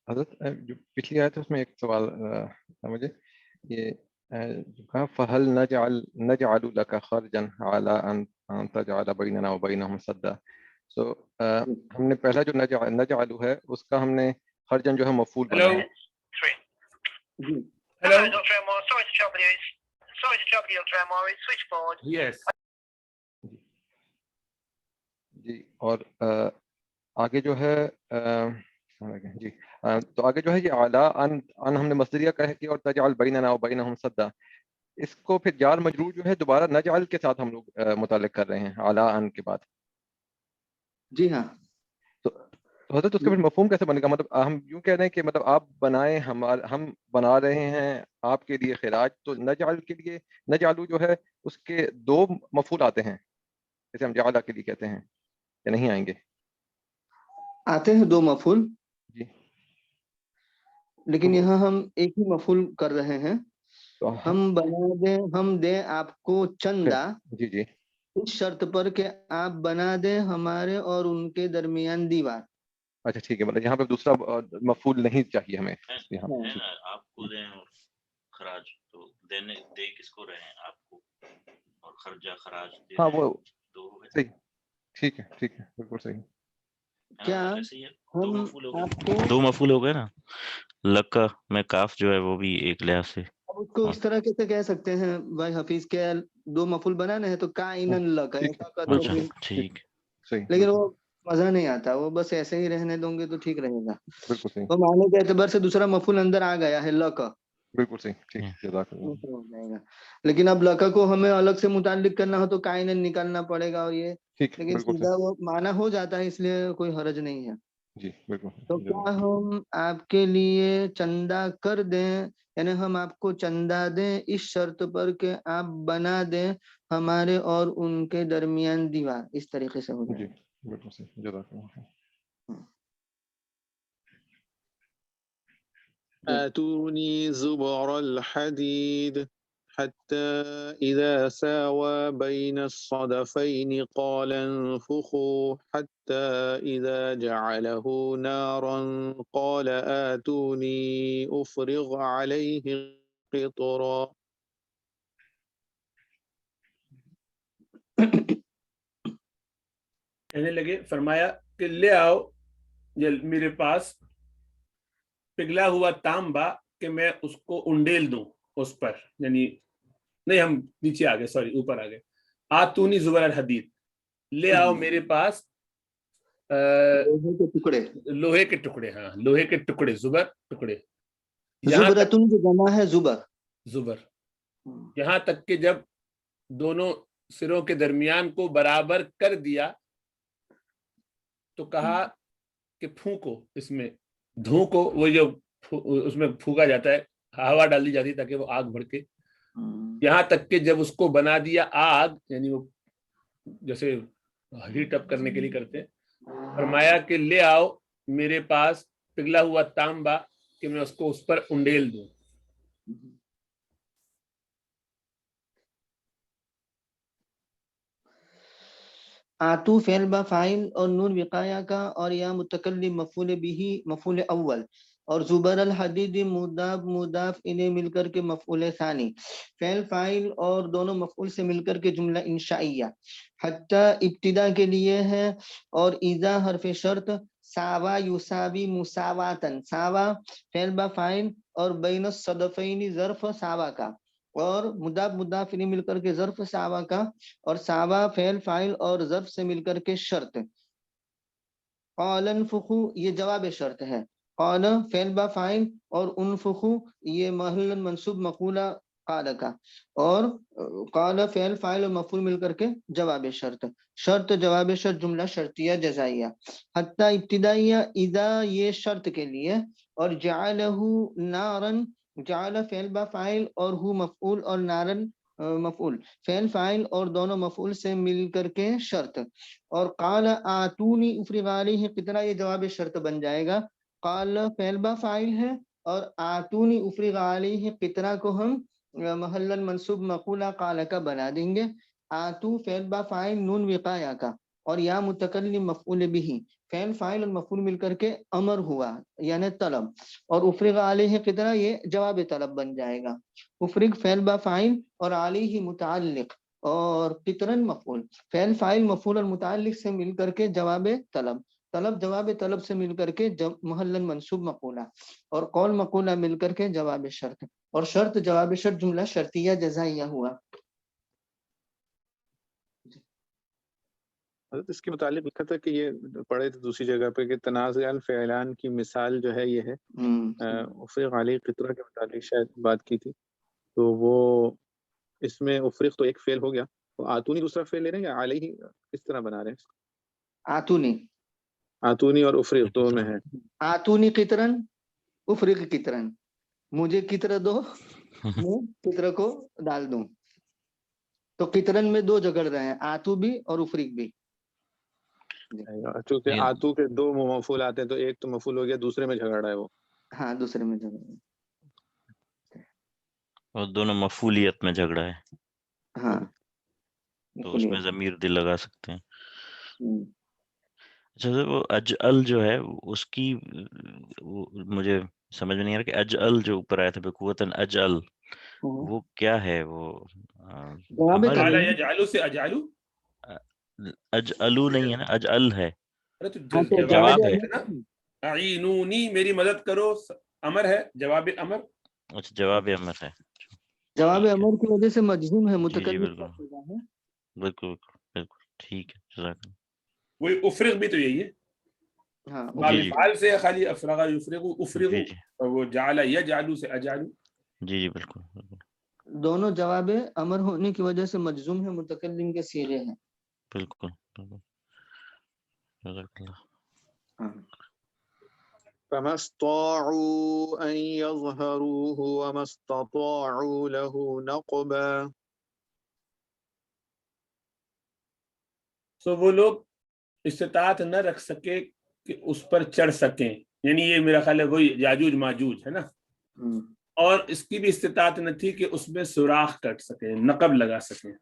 حضرت جو پچھلی آیت ہے اس میں ایک سوال تھا مجھے، یہ جو کہا فَهَلْ نَجْعَلُ لَكَ خَرْجًا عَلَىٰ أَن تَجْعَلَ بَيْنَنَا وَبَيْنَهُمْ سَدًّا، سو ہم نے پہلا جو نجعل ہے اس کا ہم نے خرجن جو ہے مفعول بنایا۔
جی
جی اور آگے جو ہے جی تو آگے جو ہے یہ اعلیٰ ان ہم نے مصدریہ کہہ کے اور تجعل بیننا و بینہم سدا، اس کو پھر جار مجرور جو ہے دوبارہ نجعل کے ساتھ ہم لوگ متعلق کر رہے ہیں اعلیٰ ان کے بعد۔
جی ہاں،
تو حضرت اس کا پھر مفہوم کیسے بنے گا؟ مطلب ہم یوں کہہ رہے ہیں کہ مطلب آپ بنائیں، ہم بنا رہے ہیں آپ کے لیے خراج، تو نجعل کے لیے نجعلو جو ہے اس کے دو مفعول آتے ہیں جیسے ہم جعلہ کے لیے کہتے ہیں، یا نہیں آئیں گے؟
آتے ہیں دو مفعول،
جی
لیکن یہاں ہم ایک ہی مفعول کر رہے ہیں۔
تو
ہم بنا دیں، ہم دیں آپ کو چندہ،
جی جی
اس شرط پر کہ آپ بنا دیں ہمارے اور ان کے درمیان دیوار۔
اچھا ٹھیک ہے، مطلب یہاں پہ دوسرا مفعول نہیں چاہیے ہمیں یہاں۔
آپ کو دیں اور خراج، تو دینے دے کس کو رہے ہیں؟ آپ کو، اور خرجہ خراج دے
ہاں
رہے ہیں،
وہ
دو ہو گئے۔
صحیح، ٹھیک ہے ٹھیک ہے، بالکل صحیح۔
کیا
ایسے ہی ہے،
ہم آپ کو
دو مفعول ہو گئے نا، لکا میں کاف جو ہے وہ بھی ایک لحاظ سے
اب اس کو اس طرح کیسے کہہ سکتے ہیں بھائی حفیظ کے دو مفعول بنانے ہیں تو کائنن لک
ٹھیک
ایسا
ہے،
کر دو
اچھا
پھر،
ٹھیک۔
صحیح،
لیکن
بالکل
وہ مزہ نہیں آتا، وہ بس ایسے ہی رہنے دوں گے تو ٹھیک رہے گا۔
بالکل صحیح،
تو معنی کے اعتبار سے دوسرا مفعول اندر آ گیا ہے لک،
بالکل صحیح، ٹھیک، جزاک اللہ۔
ہو جائے گا۔ لیکن اب لکا کو ہمیں الگ سے متعلق کرنا ہو تو کائنن نکالنا پڑے گا، اور یہ
ٹھیک،
لیکن
بالکل
سیدھا
صحیح،
وہ معنی ہو جاتا ہے، اس لیے کوئی حرج نہیں ہے۔
جی بالکل
تو
جزاک
کیا
اللہ۔
ہم آپ کے لیے چندہ کر دیں، یعنی ہم آپ کو چندہ دیں اس شرط پر کہ آپ بنا دیں ہمارے اور ان کے درمیان دیوار، اس طریقے سے ہو
جی
جائے گا۔
بالکل صحیح، جزاک اللہ۔
آتوني زبر الحديد حتى إذا ساوى بين الصدفين قال انفخوا حتى إذا جعله نارا قال آتوني أفرغ عليه قطرا۔
کہنے لگے، فرمایا کہ لے آؤ میرے پاس پگھلا ہوا تانبا کہ میں اس کو انڈیل دوں اس پر، یعنی نہیں ہم نیچے آگے، سوری اوپر آگے، آتونی زبر الحدید، لے آؤ میرے پاس
لوہے کے ٹکڑے،
لوہے کے ٹکڑے، ہاں لوہے کے ٹکڑے، زبر ٹکڑے، یہاں تک
زبرتن جو جمع ہے زبر،
زبر، یہاں تک کہ جب دونوں سروں کے درمیان کو برابر کر دیا تو کہا کہ پھونکو اس میں، دھوں کو، وہ جو اس میں پھونکا جاتا ہے، ہوا ڈال دی جاتی ہے تاکہ وہ آگ بھڑکے، یہاں تک کہ جب اس کو بنا دیا آگ، یعنی وہ جیسے ہیٹ اپ کرنے کے لیے کرتے ہیں، فرمایا کہ لے آؤ میرے پاس پگھلا ہوا تانبا کہ میں اس کو اس پر انڈیل دوں.
آتو فعل با فاعل اور نون وقایا کا اور یا متکلم مفعول بھی مفعول اول اور زبر الحدید مضاف مضاف انہیں مل کر کے مفعول ثانی، فعل فاعل اور دونوں مفعول سے مل کر کے جملہ انشائیہ. حتی ابتدا کے لیے ہے اور اذا حرف شرط، ساوا یساوی مساواتن، ساوا فعل با فاعل اور بین الصدفین ظرف ساوا کا اور مضاف مضاف انہیں مل کر کے ظرف ساوا کا اور ساوا فعل فاعل اور ظرف سے مل کر کے شرط. قال انفخو یہ جواب شرط ہے، قال فعل با فاعل اور انفخو یہ محل منصوب مقولہ قال کا اور قال فعل فاعل اور مفعول مل کر کے جواب شرط. شرط جواب شرط جملہ شرطیہ جزائیہ. حتی ابتدائیہ اذا یہ شرط کے لیے اور جعلہ نارن، جعل فعل با فاعل اور ہو مفعول اور نارن مفعول، فعل فاعل اور دونوں مفعول سے مل کر کے شرط. اور قال آتونی افرغ علیہ قطرہ یہ جواب شرط بن جائے گا. قال فعل با فاعل ہے اور آتونی افرغ علیہ قطرہ کو ہم محل منصوب مقولہ قال کا بنا دیں گے. آتو فعل با فاعل نون وقایا کا اور یا متکلم مفعول بھی، فعل فاعل اور مفعول مل کر کے امر ہوا یعنی طلب، اور افرغ علیہ قطرہ یہ جواب طلب بن جائے گا. افرغ فعل با فاعل اور علیہ متعلق اور قطرن مفعول، فعل فاعل مفعول اور متعلق سے مل کر کے جواب طلب، طلب جواب طلب سے مل کر کے محل منصوب مقولہ اور قول مقولہ مل کر کے جواب شرط، اور شرط جواب شرط جملہ شرطیہ جزائیہ ہوا.
حضرت اس کے متعلق لکھا تھا کہ یہ پڑھے تھے دوسری جگہ پہ کہ تنازع الفعلان کی مثال جو ہے یہ ہے، افرغ علیہ قطرہ کے متعلق شاید بات کی تھی. تو وہ اس میں افرغ تو ایک فعل ہو گیا، تو آتونی دوسرا فعل لے رہے ہیں یا علیہ کس طرح بنا رہے ہیں؟
آتونی،
آتونی اور افرغ دو میں ہے.
آتونی قطرن افرغ قطرن، مجھے قطرہ دو میں قطرہ کو ڈال دوں. تو قطرن میں دو جگڑ رہے ہیں، آتو بھی اور افرغ بھی.
چونکہ آتو کے دو مفعول آتے ہیں تو ایک تو مفعول ہو گیا، دوسرے میں جھگڑا ہے وہ.
ہاں دوسرے میں جگڑ رہے
اور دونوں مفعولیت میں جھگڑا ہے.
ہاں
تو اس میں ضمیر دل لگا سکتے ہیں. اچھا وہ اجعل جو ہے اس کی مجھے سمجھ میں نہیں آ رہا کہ اجعل جو اوپر آیا تھا بقوتاً اجعل وہ کیا ہے؟ وہ
قال یجعل سے اجعل،
اجعلو نہیں ہے نا، اجعل ہے.
ارے تو
جواب ہے
نا، اعینونی میری مدد کرو، امر ہے، جواب امر.
اچھا جواب امر ہے.
جواب امر کی وجہ سے مجزوم ہے،
جی
متکلم
بالکل بالکل بالکل ٹھیک ہے. جزاک اللہ.
وہی افرغ بھی تو یہی ہے،
ہاں
باب فعال سے خالی افرغ یفرغ افرغ،
جی
اور وہ جعل یجعل سے اجعل.
جی بالکل بالکل
دونوں جواب امر ہونے کی وجہ سے مجزوم ہے، متکلم کے صیغے ہیں.
بالکل بالکل. جزاک اللہ.
فما استطاعوا ان يظهروه وما استطاعوا له نقبا.
سو وہ لوگ استطاعت نہ رکھ سکے کہ اس پر چڑھ سکیں، یعنی یہ میرا خیال ہے وہی یاجوج ماجوج ہے نا، اور اس کی بھی استطاعت نہ تھی کہ اس میں سوراخ کٹ سکیں، نقب لگا سکیں.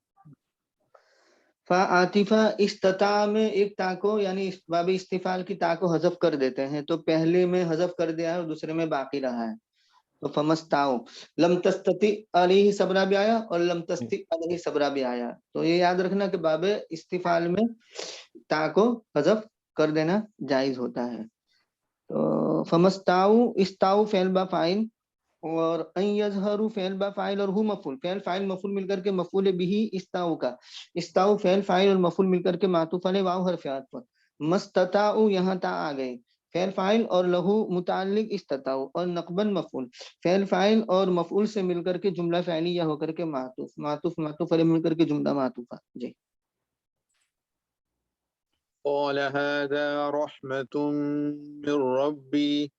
فعاطفہ استطاع میں ایک تا کو یعنی باب استفعال کی تا کو حذف کر دیتے ہیں، تو پہلے میں حذف کر دیا ہے اور دوسرے میں باقی رہا ہے. تو فمستاؤ لم تستطع علیہ صبرا بھی آیا اور لم تستطع علیہ صبرا بھی آیا. تو یہ یاد رکھنا کہ باب استفعال میں تا کو حذف کر دینا جائز ہوتا ہے. تو فمستاؤ استاؤ فعل با فاعل اور ان یظہروا فعل با فاعل اور ہو مفعول، فعل فاعل مفعول مل کر کے مفعول به استاؤ کا، استاؤ فعل فاعل اور مفعول مل کر کے معطوف علیہ واو حرف عطف. مستطاعوا یہاں تا آ گئے، فعل فاعل اور لہو متعلق استطاعوا اور نقبن مفعول، فعل فاعل اور مفعول سے مل کر کے جملہ فعلیہ ہو کر کے معطوف، معطوف معطوف علیہ مل کر کے جملہ معطوفہ. جی
قال هذا رحمة من ربي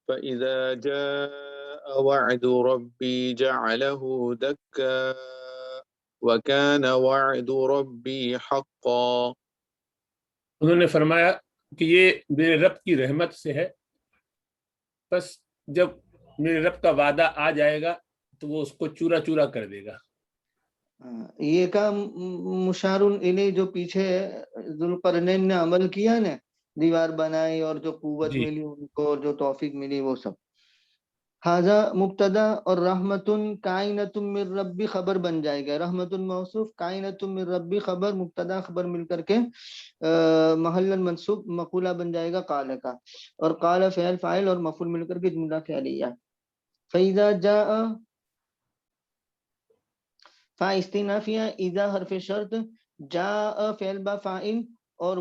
فإذا جاء وعد ربي جعله دكا وَكَانَ وَعْدُ رَبِّي حَقًّا.
انہوں نے فرمایا کہ یہ میرے رب کی رحمت سے ہے، بس جب میرے رب کا وعدہ آ جائے گا تو وہ اس کو چورا چورا کر دے گا.
یہ کا مشار الیہ جو پیچھے ذوالقرنین نے عمل کیا نا، دیوار بنائی اور جو قوت
جی
ملی ان کو اور جو توفیق ملی وہ سب. حاضہ مبتدا اور رحمتن کائنۃ من ربی خبر بن جائے گا. رحمتن موصوف، کائنۃ من ربی خبر، مبتدا خبر مل کر کے محل منصوب مقولہ بن جائے گا قال کا، اور قال فعل فاعل اور مفعول مل کر کے جملہ فعلیہ. فاذا جاء فا استنافیہ، اذا حرف شرط، جاء فعل با فاعل اور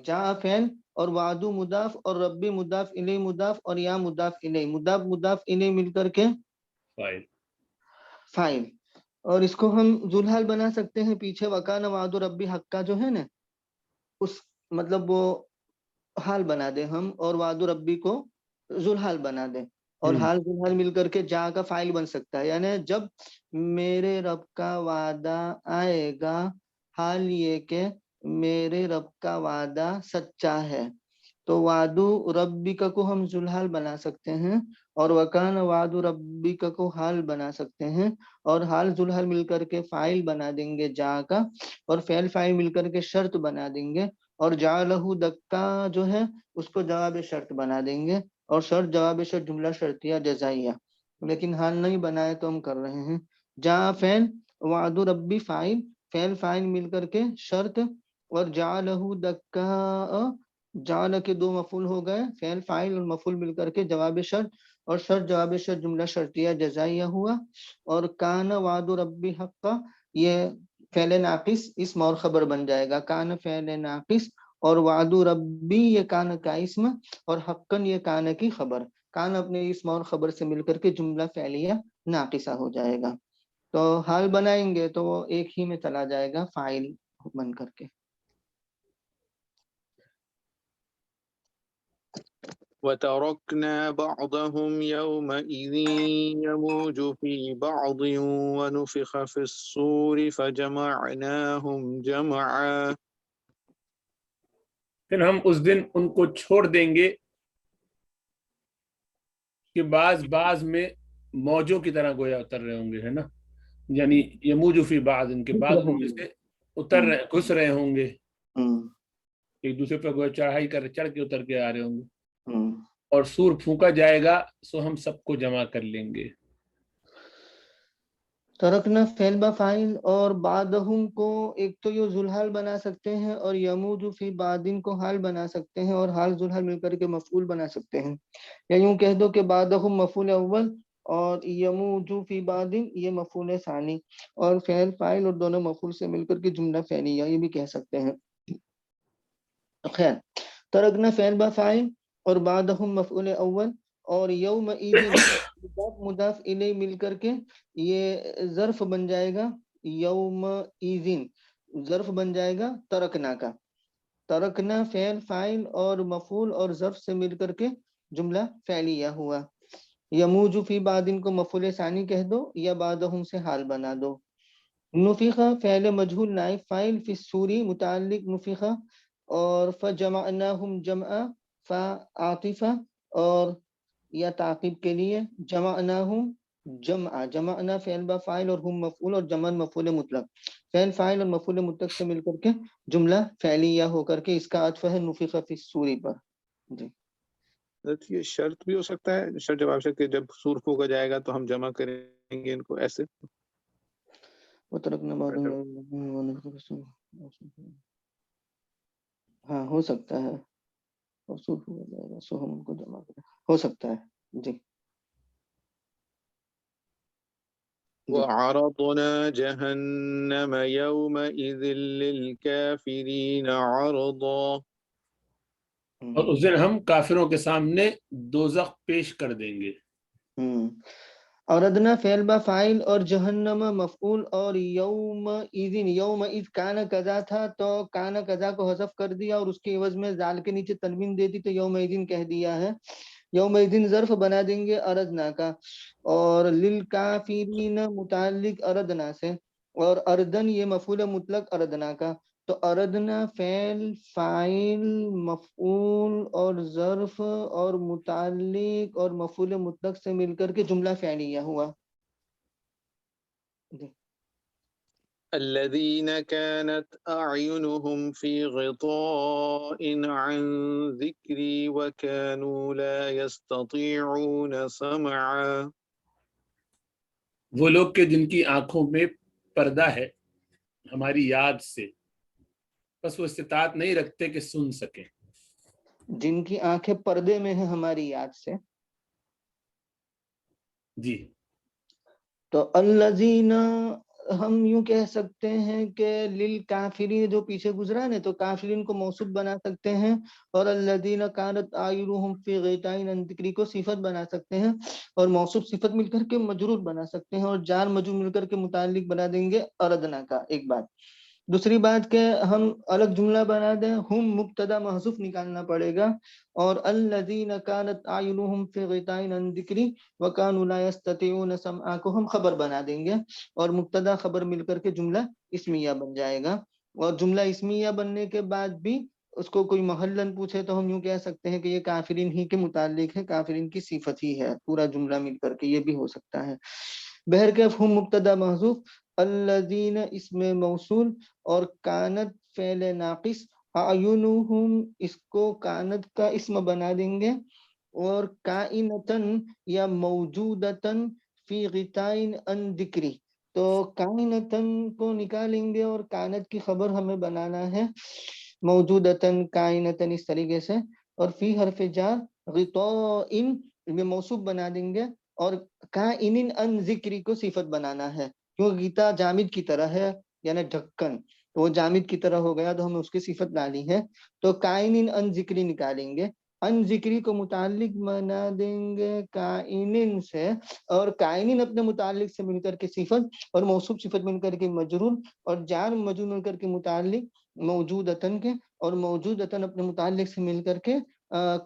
جاء فعل اور وعدو مضاف اور ربی مضاف الیہ مضاف اور یا مضاف الیہ، مضاف الیہ مل کر کے فاعل. اور اس کو ہم ذوالحال بنا سکتے ہیں پیچھے وکان وعد ربی حقا جو ہے نا، اس مطلب وہ حال بنا دیں ہم اور وعد ربی کو ذوالحال بنا دیں، اور حال ذوالحال مل کر کے جا کا فاعل بن سکتا ہے. یعنی جب میرے رب کا وعدہ آئے گا، حال یہ کہ میرے رب کا وعدہ سچا ہے، تو وعدو ربی کو ہم ذوالحال بنا سکتے ہیں، اور وکان وعد ربی کو حال بنا سکتے ہیں، اور حال ذوالحال مل کر کے فاعل بنا دیں گے جا کا، اور فعل فاعل مل کر کے شرط بنا دیں گے، اور جعلہ دکا جو ہے اس کو جواب شرط بنا دیں گے، اور شرط جواب شرط جملہ شرطیہ جزائیہ. لیکن حال نہیں بنائے تو ہم کر رہے ہیں. جا فعل، وعد ربی فاعل، فعل فاعل مل کر کے شرط، اور جعلہ دکا، جعل کے دو مفعول ہو گئے، فعل فاعل اور مفعول مل کر کے جواب شرط، اور شرط جواب شرط جملہ شرطیہ جزائیہ ہوا. اور کان وعد ربی حقا، یہ فعل ناقص اسم اور خبر بن جائے گا. کان فعل ناقص اور وعد ربی یہ کان کا اسم، اور حقاً یہ کان کی خبر. کان اپنے اسم اور خبر سے مل کر کے جملہ فعلیہ ناقصہ ہو جائے گا. تو حال بنائیں گے تو وہ ایک ہی میں چلا جائے گا فاعل بن کر کے.
وَتَرَكْنَا بَعْضَهُمْ يَوْمَئِذٍ يَمُوجُ فِي بَعْضٍ وَنُفِخَ فِي الصُّورِ فَجَمَعْنَاهُمْ جَمْعًا.
پھر ہم اس دن ان کو چھوڑ دیں گے کہ بعض میں موجوں کی طرح گویا اتر رہے ہوں گے، ہے نا، یعنی یموج فی بعض، ان کے بعض میں سے اتر رہے گھس رہے ہوں گے، ایک دوسرے پر گویا چڑھائی کر چڑھ کے اتر کے آ رہے ہوں گے، اور سور پھونکا جائے گا سو ہم سب کو جمع کر لیں گے.
ترکنا فعل با فاعل اور بعدہم کو ایک تو یہ ذوالحال بنا سکتے ہیں، اور یموج فی بعدن کو حال بنا سکتے ہیں، اور حال ذوالحال مل کر کے مفعول بنا سکتے ہیں. یا یوں کہہ دو کہ بعدہم مفعول اول اور یموج فی بعدن یہ مفعول ثانی، اور فعل فاعل اور دونوں مفعول سے مل کر کے جملہ فعلیہ یہ بھی کہہ سکتے ہیں. خیر، ترکنا فعل با فاعل اور بعدہم مفعول اول اور یومئذ مضاف الیہ مل کر کے یہ ظرف بن جائے گا، یومئذ ظرف بن جائے گا ترکنا کا. ترکنا فعل فاعل اور مفعول اور ظرف سے مل کر کے جملہ فعلیہ ہوا. یموج فی بعدن کو مفعول ثانی کہہ دو یا بعدہم سے حال بنا دو. نفخہ فعل مجہول نائب فاعل فی الصوری متعلق نفخہ، اور فجمعناہم جمعا فعاطفہ اور یا تعقیب کے لیے جمعناہم جمعا، جمعنا فعل با فاعل اور ہم مفعول اور جمع مفعول مطلق، فعل فاعل اور مفعول مطلق سے مل کر کے جملہ فعلیہ ہو کر کے اس کا عطف ہے نفخ فی الصور پر. جی
یہ شرط بھی ہو سکتا ہے، شرط جواب شرط کہ جب سور پھونکا جائے گا تو ہم جمع کریں گے ان کو، ایسے.
وترکنا بعد، ہاں ہو سکتا ہے، اور سور پھونکا جائے گا سو ہم ان کو جمع کریں، ہو سکتا ہے. جی
وَعَرَضْنَا جَهَنَّمَ يَوْمَئِذٍ لِلْكَافِرِينَ عَرْضًا.
اور اس دن ہم کافروں کے سامنے دوزخ پیش کر دیں گے.
اور ادنا فعل با فاعل اور جہنم مفعول اور یومئذ کان قضا تھا تو کان قضا کو حذف کر دیا اور اس کے عوض میں زال کے نیچے تنوین دے دی تو یومئذ کہہ دیا ہے. یومئذ ظرف بنا دیں گے اردنا کا، اور للکافرین متعلق اردنا سے، اور اردن یہ مفعول مطلق اردنا کا، تو اردنا فعل فاعل مفعول اور ظرف اور متعلق اور مفعول مطلق سے مل کر کے جملہ فعلیہ ہوا۔
الذين كانت أعينهم في غطاء عن ذكري وكانوا لا يستطيعون سمعا،
وہ لوگ کہ جن کی آنکھوں میں پردہ ہے ہماری یاد سے، بس وہ استطاعت نہیں رکھتے کہ سن سکیں۔
جن کی آنکھیں پردے میں ہیں ہماری یاد سے،
جی
تو الذین ہم یوں کہہ سکتے ہیں کہ للکافرین جو پیچھے گزرا ہے تو کافرین کو موصوف بنا سکتے ہیں، اور الذین کانت اعینہم فی غطاء عن ذکری کو صفت بنا سکتے ہیں، اور موصوف صفت مل کر کے مجرور بنا سکتے ہیں، اور جار مجرور مل کر کے متعلق بنا دیں گے اردنا کا۔ ایک بات، دوسری بات کہ ہم الگ جملہ بنا دیں، ہم مبتدا محذوف نکالنا پڑے گا، اور الذین کانت اعینہم فی غطاء عن ذکری وکانوا لا یستطیعون سمعا کو ہم خبر بنا دیں گے، اور مبتدا خبر مل کر کے جملہ اسمیہ بن جائے گا۔ اور جملہ اسمیہ بننے کے بعد بھی اس کو کوئی محلن پوچھے تو ہم یوں کہہ سکتے ہیں کہ یہ کافرین ہی کے متعلق ہے، کافرین کی صفت ہی ہے، پورا جملہ مل کر کے، یہ بھی ہو سکتا ہے۔ بہرکیف ہم مبتدا محذوف، الذین اسم موصول، اور کانت فعل ناقص، اعینہم اس کو کانت کا اسم بنا دیں گے، اور کائنتن یا موجودتن فی غطاء عن ذکری، تو کائنتن کو نکالیں گے اور کانت کی خبر ہمیں بنانا ہے موجودتن کائنتن اس طریقے سے، اور فی حرف جار غطاء میں موصوف بنا دیں گے، اور کائن عن ذکری کو صفت بنانا ہے، کیونکہ غطاء جامد کی طرح ہے یعنی ڈھکن، تو وہ جامد کی طرح ہو گیا تو ہمیں اس کی صفت ڈالی ہے، تو کائن عن ذکری نکالیں گے، ان ذکری کو متعلق بنا دیں گے کائنن سے، اور کائنن اپنے متعلق سے مل کر کے صفت، اور موصوف صفت مل کر کے مجرور، اور جار مجرور مل کر کے متعلق موجودتن کے، اور موجودتن اپنے متعلق سے مل کر کے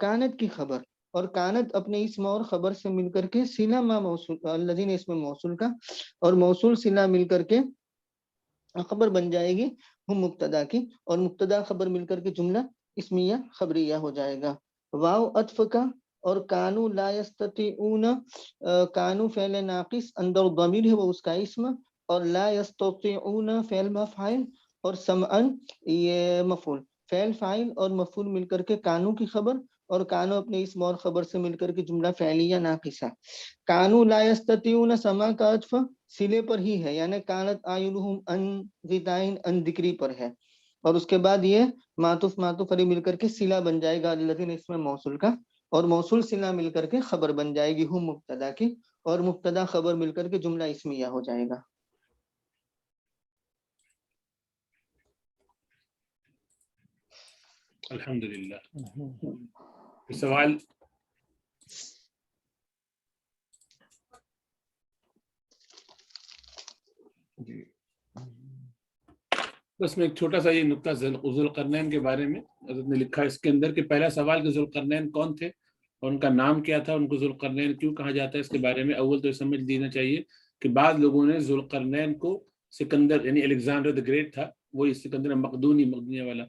کانت کی خبر، اور کانت اپنے اسم اور خبر سے مل کر کے صلہ ما موصول، الذین اسم موصول کا، اور موصول صلہ مل کر کے خبر بن جائے گی ہم مبتدا کی، اور مبتدا خبر مل کر کے جملہ اسمیہ خبریہ ہو جائے گا۔ واو عطف کا، اور کانو لا یستطیعون، کانو فعل ناقص اندر ضمیر ہے وہ اس کا اسم، اور لا یستطیعون فعل مفعول، اور سمعن یہ مفعول، فعل فاعل اور مفعول مل کر کے کانو کی خبر، اور کانو اپنے اسم اور خبر سے مل کر کے جملہ فعلیہ ناقصہ۔ کانو لا یستطیعون سما کا عطف صلے پر ہی ہے، یعنی کانت اعینہم عن غطاء عن ذکری پر ہے، اور اس کے بعد یہ معطوف معطوف علیہ مل کر کے صلہ بن جائے گا الذین اسم موصول کا، اور موصول صلہ مل کر کے خبر بن جائے گی ہم مبتدا کی، اور مبتدا خبر مل کر کے جملہ اسمیہ ہو جائے گا۔
الحمدللہ۔ سوال؟
جی
بس میں ایک چھوٹا سا یہ نقطہ ذوالقرنین کے بارے میں حضرت نے لکھا اس کے اندر کہ پہلا سوال کہ ذوالقرنین کون تھے اور ان کا نام کیا تھا، ان کو ذوالقرنین کیوں کہا جاتا ہے، اس کے بارے میں اول تو یہ سمجھ لینا چاہیے کہ بعض لوگوں نے ذوالقرنین کو سکندر یعنی الیگزینڈر دی گریٹ تھا، وہی سکندر مقدونیہ والا،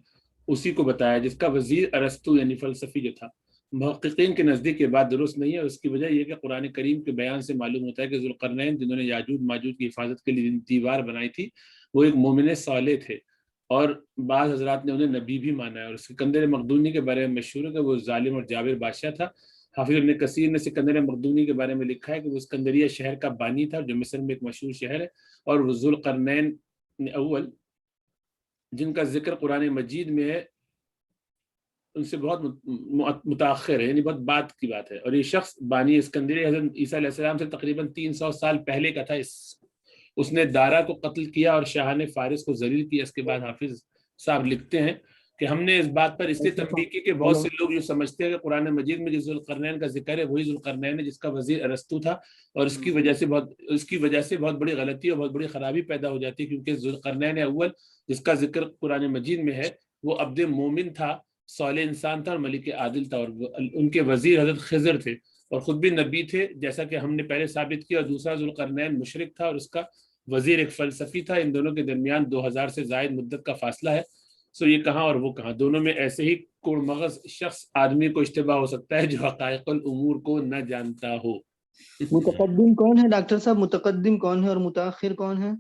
اسی کو بتایا جس کا وزیر ارسطو یعنی فلسفی جو تھا۔ محققین کے نزدیک یہ بات درست نہیں ہے، اس کی وجہ یہ کہ قرآن کریم کے بیان سے معلوم ہوتا ہے کہ ذوالقرنین جنہوں نے یاجوج ماجوج کی حفاظت کے لیے دیوار بنائی تھی وہ ایک مومن صالح تھے، اور بعض حضرات نے انہیں نبی بھی مانا ہے، اور سکندر مقدونی کے بارے میں مشہور ہے کہ وہ ظالم اور جابر بادشاہ تھا۔ حافظ ابن کثیر نے سکندر مقدونی کے بارے میں لکھا ہے کہ وہ اسکندریہ شہر کا بانی تھا جو مصر میں ایک مشہور شہر ہے، اور وہ ذوالقرنین اول جن کا ذکر قرآن مجید میں ہے ان سے بہت متاخر ہے، یعنی بہت بعد کی بات ہے، اور یہ شخص بانی اسکندریہ حضرت عیسیٰ علیہ السلام سے تقریباً 300 سال پہلے کا تھا۔ اس نے دارا کو قتل کیا اور شاہان فارس کو ذلیل کیا۔ اس کے بعد حافظ صاحب لکھتے ہیں کہ ہم نے اس بات پر اس لیے تنبیہ کی کہ بہت سے لوگ جو سمجھتے ہیں کہ قرآن مجید میں جس ذوالقرنین کا ذکر ہے وہی ذوالقرنین ہے جس کا وزیر ارسطو تھا، اور اس کی وجہ سے بہت بڑی غلطی اور بہت بڑی خرابی پیدا ہو جاتی ہے، کیونکہ ذوالقرنین اول جس کا ذکر قرآن مجید میں ہے وہ عبد مومن تھا، صالح انسان تھا اور ملک عادل تھا، اور ان کے وزیر حضرت خضر تھے اور خود بھی نبی تھے جیسا کہ ہم نے پہلے ثابت کیا، اور دوسرا ذوالقرنین مشرک تھا اور اس کا وزیر ایک فلسفی تھا. ان دونوں کے درمیان 2000 سے زائد مدت کا فاصلہ ہے. سو یہ کہاں اور وہ کہاں، دونوں میں ایسے ہی کوڑ مغز شخص آدمی کو اشتباہ ہو سکتا ہے جو حقائق الامور کو نہ جانتا ہو.
متقدم کون ہے ڈاکٹر صاحب؟ متقدم کون ہے اور متاخر کون ہے؟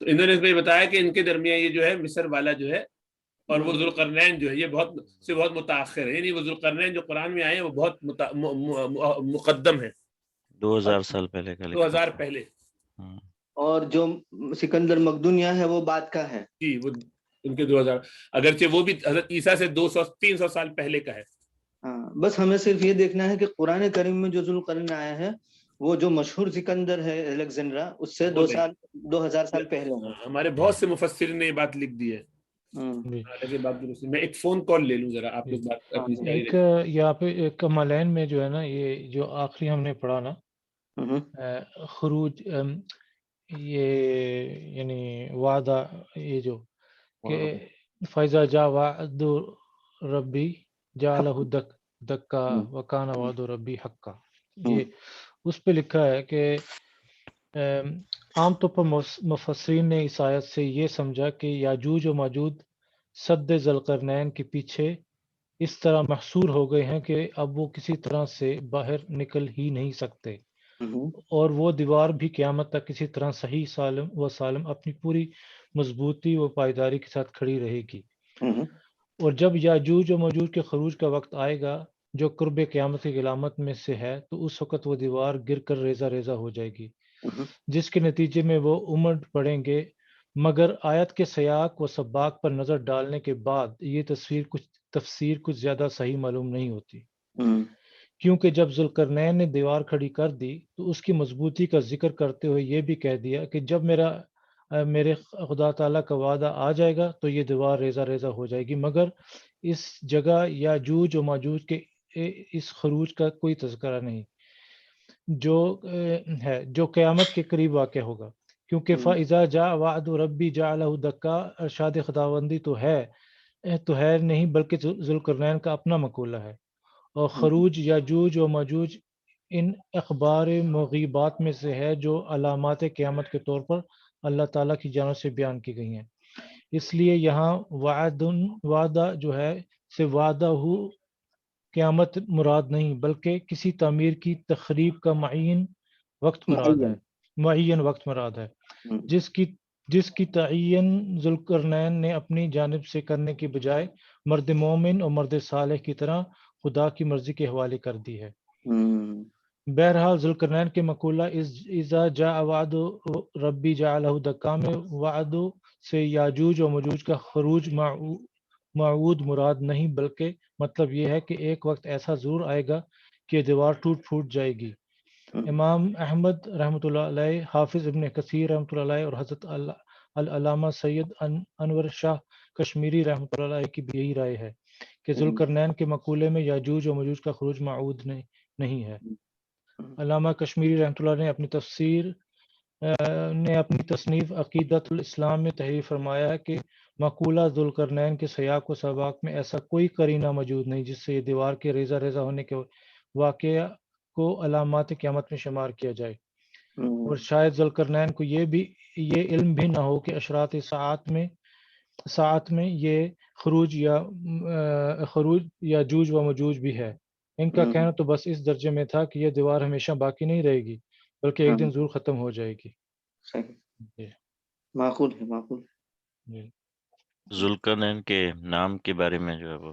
تو انہوں نے اس میں بتایا کہ ان کے درمیان یہ جو ہے مصر والا جو ہے اور وہ ذوالقرنین جو ہے یہ بہت متاخر ہے، یعنی وہ ذوالقرنین جو قرآن میں آئے ہیں وہ بہت مقدم ہے،
2000 سال پہلے کا لکھا
2000
تھا۔
پہلے.
اور جو سکندر مقدونیہ ہے وہ بعد کا ہے؟
جی وہ ان کے 2000، اگرچہ وہ بھی حضرت عیسیٰ سے 200-300 سال پہلے کا ہے.
ہاں، بس ہمیں صرف یہ دیکھنا ہے کہ قرآن کریم میں جو ذوالقرنین آیا ہے وہ جو مشہور سکندر ہے الیگزینڈرا، اس سے 2000 سال پہلے ہے.
ہمارے بہت سے مفسرین نے یہ بات لکھ دی ہے.
جی
حالانکہ بات درست ہے. میں ایک فون کال لے لوں ذرا، آپ لوگ بات اپنی جاری
ایک
رکھیں.
یہاں پہ ایک کمالین میں جو ہے نا، یہ جو آخری ہم نے پڑھا نا خروج، یہ یعنی وعدہ، یہ جو کہ فیضا جا وعد ربی جعلہ دکا وکان وعد ربی حقا، یہ اس پہ لکھا ہے کہ عام طور پر مفسرین نے اس آیت سے یہ سمجھا کہ یاجوج و ماجوج سد ذوالقرنین کے پیچھے اس طرح محصور ہو گئے ہیں کہ اب وہ کسی طرح سے باہر نکل ہی نہیں سکتے، اور وہ دیوار بھی قیامت تک کسی طرح صحیح سالم اپنی پوری مضبوطی و پائیداری کے ساتھ کھڑی رہے گی. اور جب یاجوج و ماجوج کے خروج کا وقت آئے گا جو قرب قیامت کی علامت میں سے ہے، تو اس وقت وہ دیوار گر کر ریزہ ریزہ ہو جائے گی، جس کے نتیجے میں وہ امڑ پڑیں گے. مگر آیت کے سیاق و سباق پر نظر ڈالنے کے بعد یہ تفسیر کچھ زیادہ صحیح معلوم نہیں ہوتی، کیونکہ جب ذوالقرنین نے دیوار کھڑی کر دی تو اس کی مضبوطی کا ذکر کرتے ہوئے یہ بھی کہہ دیا کہ جب میرے خدا تعالیٰ کا وعدہ آ جائے گا تو یہ دیوار ریزہ ریزہ ہو جائے گی. مگر اس جگہ یاجوج و ماجوج کے اس خروج کا کوئی تذکرہ نہیں جو قیامت کے قریب واقع ہوگا، کیونکہ فَإِذَا جَاءَ وَعْدُ رَبِّ جَعَلَهُ دَكَّا ارشاد خداوندی تو ہے نہیں بلکہ ذوالقرنین کا اپنا مقولہ ہے. اور خروج یاجوج و ماجوج ان اخبار مغیبات میں سے ہے جو علامات قیامت کے طور پر اللہ تعالیٰ کی جانب سے بیان کی گئی ہیں. اس لیے یہاں وعدہ جو ہے سے وعدہ ہو قیامت مراد نہیں بلکہ کسی تعمیر کی تخریب کا معین وقت مراد ہے جس کی تعین ذوالقرنین نے اپنی جانب سے کرنے کی بجائے مرد مومن اور مرد صالح کی طرح خدا کی مرضی کے حوالے کر دی ہے. بہرحال ذوالقرنین کے مقولہ اذا جاء وعد ربی جعلہ دکا میں وعد سے یاجوج و ماجوج کا خروج معود مراد نہیں، بلکہ مطلب یہ ہے کہ ایک وقت ایسا ضرور آئے گا کہ دیوار پھوٹ جائے گی. امام احمد رحمۃ اللہ علیہ، حافظ ابن کثیر رحمۃ اللہ علیہ اور حضرت العلامہ سید انور شاہ کشمیری رحمۃ اللہ علیہ کی بھی یہی رائے ہے کہ ذوالقرنین کے مقولے میں یاجوج و ماجوج کا خروج معود نہیں ہے. علامہ کشمیری رحمۃ اللہ نے اپنی تصنیف عقیدۃ الاسلام میں تحریر فرمایا ہے کہ مقولہ ذوالقرنین کے سیاق و سباق میں ایسا کوئی قرینہ موجود نہیں جس سے یہ دیوار کے ریزہ ریزہ ہونے کے واقعہ کو علامات قیامت میں شمار کیا جائے. اور شاید ذوالقرنین کو یہ علم بھی نہ ہو کہ اشراط ساعت میں یہ خروج یاجوج و ماجوج بھی ہے. ان کا کہنا تو بس اس درجے میں تھا کہ یہ دیوار ہمیشہ باقی نہیں رہے گی بلکہ ایک دن ضرور ختم ہو جائے گی.
معقول ہے.
ذوالقرنین کے نام کے بارے میں جو ہے وہ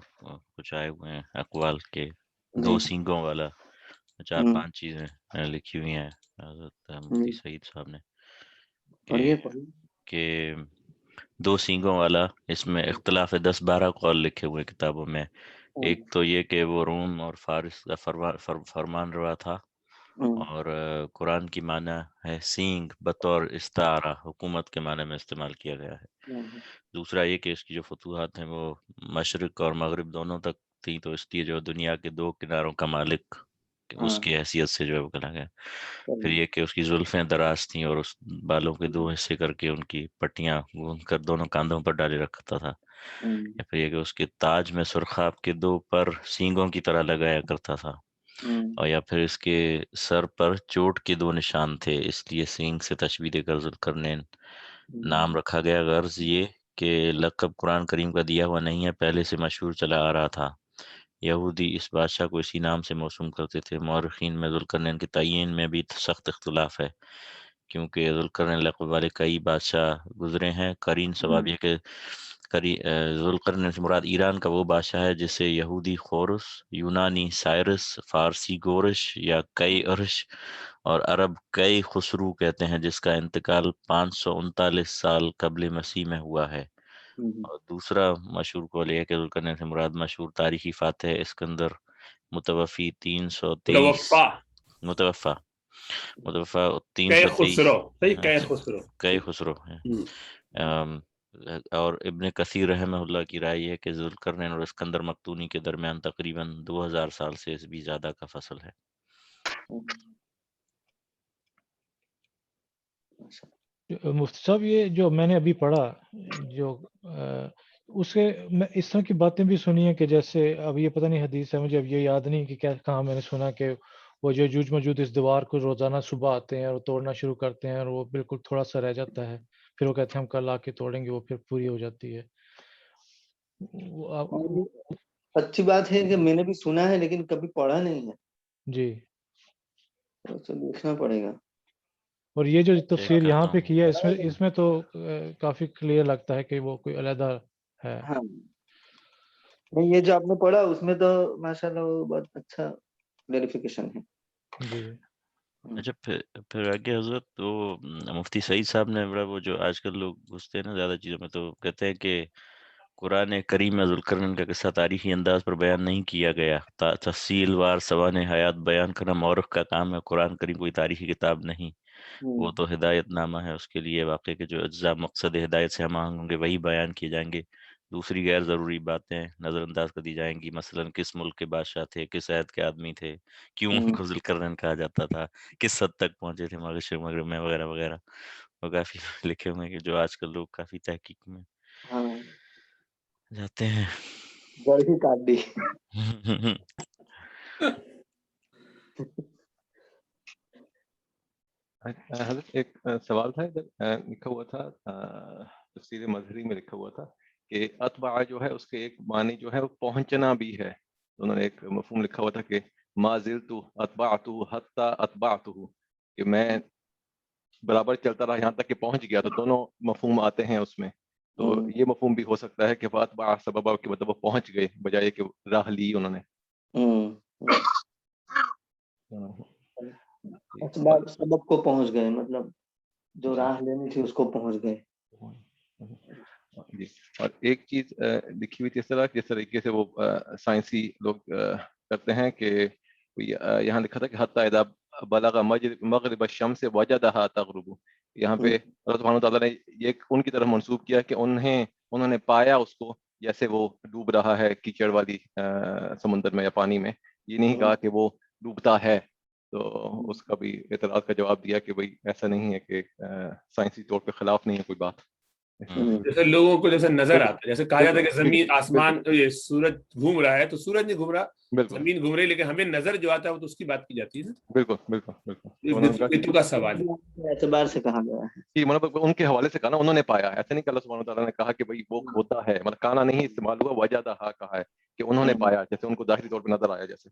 کچھ آئے ہوئے ہیں اقوال کے، 2 سینگوں والا 4-5 چیزیں لکھی ہوئی ہیں حضرت مفتی سعید صاحب نے کہ 2 سینگوں والا، اس میں اختلاف 10-12 قول لکھے ہوئے کتابوں میں. ایک تو یہ کہ وہ روم اور فارس کا فرمان روا تھا، اور قرآن کی معنی ہے سینگ بطور استعارہ، حکومت کے معنی میں استعمال کیا گیا ہے. دوسرا یہ کہ اس کی جو فتوحات ہیں وہ مشرق اور مغرب دونوں تک تھیں، تو اس لیے جو دنیا کے 2 کناروں کا مالک اس کی حیثیت سے جو ہے وہ کہا گیا. پھر یہ کہ اس کی زلفیں دراز تھیں اور اس بالوں کے 2 حصے کر کے ان کی پٹیاں گوندھ کر دونوں کاندھوں پر ڈالے رکھتا تھا. یا پھر یہ کہ اس کے تاج میں سرخاب کے 2 پر سینگوں کی طرح لگایا کرتا تھا، اور یا پھر اس کے سر پر چوٹ کے 2 نشان تھے، اس لیے سینگ سے تشبیہ دے کر ذوالقرنین نام رکھا گیا۔ غرض یہ کہ لقب قرآن کریم کا دیا ہوا نہیں ہے، پہلے سے مشہور چلا آ رہا تھا۔ یہودی اس بادشاہ کو اسی نام سے موسوم کرتے تھے۔ مورخین میں ذوالقرنین کے تعین میں بھی سخت اختلاف ہے، کیونکہ ذوالقرنین لقب والے کئی بادشاہ گزرے ہیں۔ قرین ثواب یہ کہ ذوالقرنین سے مراد ایران کا وہ بادشاہ ہے جسے یہودی خورس، یونانی سائرس، فارسی گورش یا کئی ارش اور عرب کئی خسرو کہتے ہیں، جس کا انتقال 539 سال قبل مسیح میں ہوا ہے۔ اور دوسرا مشہور قول یہ ہے کہ ذوالقرنین سے مراد مشہور تاریخی فاتح اسکندر متوفی 323 متوفی
کئی
323
خسرو، صحیح کئی خسرو،
کئی خسرو ہیں۔ اور ابن کثیر رحمہ اللہ کی رائے یہ ہے کہ ذوالقرنین اور اسکندر مقدونی کے درمیان تقریباً 2000 سال سے بھی زیادہ کا فصل ہے۔
مفتی صاحب یہ جو میں نے ابھی پڑھا، جو اس کے میں اس طرح کی باتیں بھی سنی ہیں کہ جیسے اب یہ پتہ نہیں حدیث ہے، مجھے اب یہ یاد نہیں کہ کہاں میں نے سنا کہ وہ جو یاجوج ماجوج اس دیوار کو روزانہ صبح آتے ہیں اور توڑنا شروع کرتے ہیں، اور وہ بالکل تھوڑا سا رہ جاتا ہے، پھر وہ کہتے ہیں ہم کل آ کے توڑیں گے، وہ پھر پوری ہو جاتی ہے۔
اچھی بات ہے کہ میں نے بھی سنا ہے لیکن کبھی پڑھا نہیں ہے
جی،
دیکھنا پڑے گا۔
اور یہ جو تفسیر یہاں پہ کیا ہے اس میں تو کافی کلیئر لگتا ہے کہ وہ کوئی علیحدہ ہے۔
ہاں نہیں، یہ جو آپ نے پڑھا اس میں تو ماشاءاللہ بہت اچھا کلیریفیکیشن ہے۔
جی
اچھا، پھر آگے حضرت وہ مفتی سعید صاحب نے بڑا وہ جو آج کل لوگ گھستے ہیں نا زیادہ چیزوں میں، تو کہتے ہیں کہ قرآن کریم میں ذوالقرنین کا قصہ تاریخی انداز پر بیان نہیں کیا گیا، تفصیل وار سوانح حیات بیان کرنا مورخ کا کام ہے، قرآن کریم کوئی تاریخی کتاب نہیں، وہ تو ہدایت نامہ ہے۔ اس کے لیے واقعے کے جو اجزاء مقصد ہدایت سے ہم آہنگ ہوں گے وہی بیان کیے جائیں گے، دوسری غیر ضروری باتیں نظر انداز کر دی جائیں گی، مثلا کس ملک کے بادشاہ تھے، کس عہد کے آدمی تھے، کیوں ان کو ذوالقرنین کہا جاتا تھا، کس حد تک پہنچے تھے مشرق مغرب میں، وغیرہ وغیرہ، وہ کافی لکھے ہوئے ہیں کہ جو آج کل لوگ کافی تحقیق میں جاتے ہیں۔
گڑھی کاٹ دی۔
حضرت ایک سوال تھا ادھر لکھا ہوا تھا، تفسیر مظہری میں لکھا ہوا تھا کہ اتبع جو ہے اس کے ایک معنی جو ہے وہ پہنچنا بھی ہے، انہوں نے ایک مفہوم لکھا ہوا تھا کہ ما زلت اتبعت حتی اتبعتہ، کہ میں برابر چلتا رہا یہاں تک کہ پہنچ گیا، تو دونوں مفہوم آتے ہیں اس میں، تو یہ مفہوم بھی ہو سکتا ہے کہ فاتبع سببا کہ مطلب وہ پہنچ گئے بجائے کہ راہ لی انہوں نے۔
سبب کو پہنچ گئے، مطلب جو راہ لینی تھی اس کو پہنچ گئے۔
جی، اور ایک چیز لکھی ہوئی تھی اس طرح جس طریقے سے وہ سائنسی لوگ کرتے ہیں کہ یہاں لکھا تھا کہ حتی اذا بلغ مغرب الشمس وجدها تغرب، یہاں پہ اللہ سبحانہ وتعالیٰ نے یہ ان کی طرف منسوب کیا کہ انہوں نے پایا اس کو جیسے وہ ڈوب رہا ہے کیچڑ والی سمندر میں یا پانی میں، یہ نہیں کہا کہ وہ ڈوبتا ہے۔ تو اس کا بھی اعتراض کا جواب دیا کہ بھائی ایسا نہیں ہے کہ سائنسی طور پہ خلاف نہیں ہے کوئی بات۔
جیسے لوگوں کو جیسے نظر آتا ہے، جیسے کہا جاتا ہے کہ زمین آسمان یہ سورج گھوم رہا ہے تو سورج نہیں گھوم رہا، زمین گھوم رہی ہے، لیکن ہمیں نظر جو آتا ہے وہ تو اس کی بات کی جاتی ہے نا۔
بالکل بالکل بالکل
کا سوال ہے،
اعتبار سے کہا گیا ہے،
مطلب ان کے حوالے سے کہا نا، انہوں نے پایا، ایسا نہیں کہ اللہ سبحانہ وتعالیٰ نے کہا کہ بھائی وہ ہوتا ہے، مطلب کانا نہیں استعمال ہوا، وجدہا کہا ہے کہ انہوں نے پایا، جیسے ان کو ظاہری طور پہ نظر آیا جیسے۔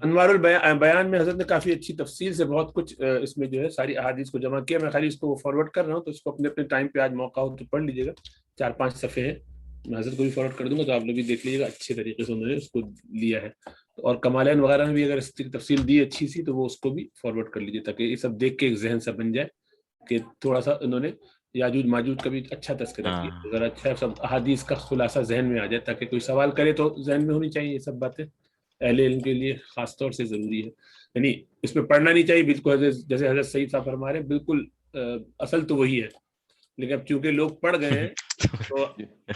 انوار البیان میں حضرت نے کافی اچھی تفصیل سے بہت کچھ اس میں جو ہے ساری احادیث کو جمع کیا، میں خالی اس کو فارورڈ کر رہا ہوں، تو اس کو اپنے اپنے ٹائم پہ آج موقع ہو تو پڑھ لیجیے گا، 4-5 صفحے ہیں، میں حضرت کو بھی فارورڈ کر دوں گا تو آپ لوگ بھی دیکھ لیجیے گا، اچھے طریقے سے انہوں نے اس کو لیا ہے، اور کمالین وغیرہ میں بھی اگر اس کی تفصیل دی اچھی سی تو وہ اس کو بھی فارورڈ کر لیجیے تاکہ یہ سب دیکھ کے ایک ذہن سا بن جائے کہ تھوڑا سا انہوں نے یاجوج ماجوج کا بھی اچھا تذکرہ کیا، اگر اچھا سب احادیث کا خلاصہ ذہن میں آ جائے تاکہ کوئی سوال کرے تو ذہن میں ہونی چاہیے، یہ سب باتیں اہل علم کے لیے خاص طور سے ضروری ہے، یعنی اس میں پڑھنا نہیں چاہیے بالکل، جیسے حضرت سعید صاحب فرما رہے ہیں بالکل اصل تو وہی ہے، لیکن اب چونکہ لوگ پڑھ گئے ہیں تو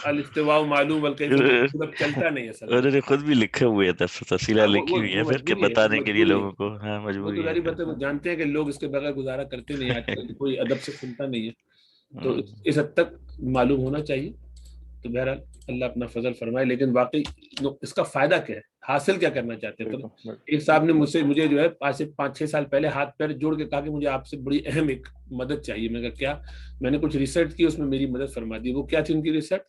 الاستواء معلوم بلکہ چلتا نہیں ہے،
انہوں نے خود بھی لکھے ہوئے ہیں تفصیلیں لکھی ہوئی ہیں پھر کہ بتانے کے لیے لوگوں کو، ہاں مجبوری ہے،
جانتے ہیں کہ لوگ اس کے بغیر گزارا کرتے نہیں، آج کل کوئی ادب سے سنتا نہیں ہے، تو اس حد تک معلوم ہونا چاہیے. تو بہرحال اللہ اپنا فضل فرمائے. لیکن واقعی اس کا فائدہ کیا ہے, حاصل کیا کرنا چاہتے ہیں؟ تو ایک صاحب نے مجھے جو ہے 5-6 سال پہلے ہاتھ پیر جوڑ کے کہا کہ مجھے آپ سے بڑی اہم ایک مدد چاہیے. میں کہا کیا؟ میں نے کچھ ریسرچ کی, اس میں میری مدد فرما دی. وہ کیا تھی ان کی ریسرچ؟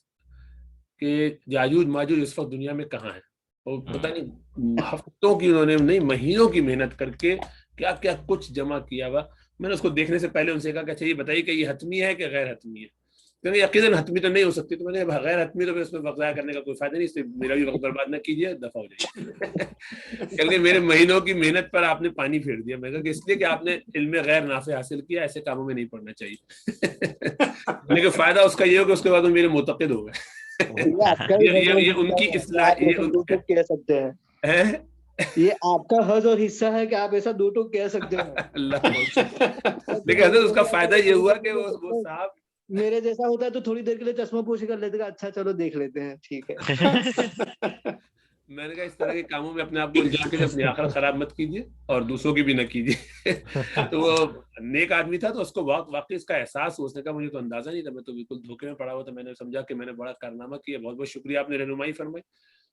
کہ یاجوج ماجوج اس وقت دنیا میں کہاں ہے. اور پتہ نہیں ہفتوں کی انہوں نے نہیں مہینوں کی محنت کر کے کیا کیا کچھ جمع کیا ہوا. میں نے اس کو دیکھنے سے پہلے ان سے کہا کہ اچھا یہ بتائیے کہ یہ حتمی ہے کہ غیر حتمی ہے. کیونکہ یقیناً حتمی تو نہیں ہو سکتی. تو میں نے غیر حتمی تو اس میں وقت ضائع کرنے کا کوئی فائدہ نہیں, اس سے میرا بھی وقت برباد نہ کیجیے, دفع ہو جائیے. کیونکہ میرے مہینوں کی محنت پر آپ نے پانی پھیر دیا. میں کہا کہ اس لیے کہ آپ نے علم غیر نافع حاصل کیا, ایسے کاموں میں نہیں پڑنا چاہیے. لیکن فائدہ اس کا یہ ہو کہ اس کے بعد وہ میرے معتقد ہو گئے. یہ ان کی اصلاح
کہہ سکتے ہیں, یہ آپ کا حظ اور حصہ ہے کہ آپ ایسا دو ٹوک کہہ سکتے ہیں.
اللہ. لیکن حضرت اس کا فائدہ یہ ہوا کہ وہ صاحب
میرے جیسا ہوتا ہے تو تھوڑی دیر کے لیے چشمہ پوشی کر لیتے, اچھا چلو دیکھ لیتے ہیں, ٹھیک ہے.
میں نے کہا اس طرح کے کاموں میں اپنے آپ کو الجھا کے اپنی آخرت خراب مت کیجیے اور دوسروں کی بھی نہ کیجیے. تو وہ نیک آدمی تھا, تو اس کو واقعی اس کا احساس ہو. اس نے کہا مجھے تو اندازہ نہیں تھا, میں تو بالکل دھوکے میں پڑا ہوا تھا. میں نے سمجھا کہ میں نے بڑا کارنامہ کیا. بہت بہت شکریہ, آپ نے رہنمائی فرمائی.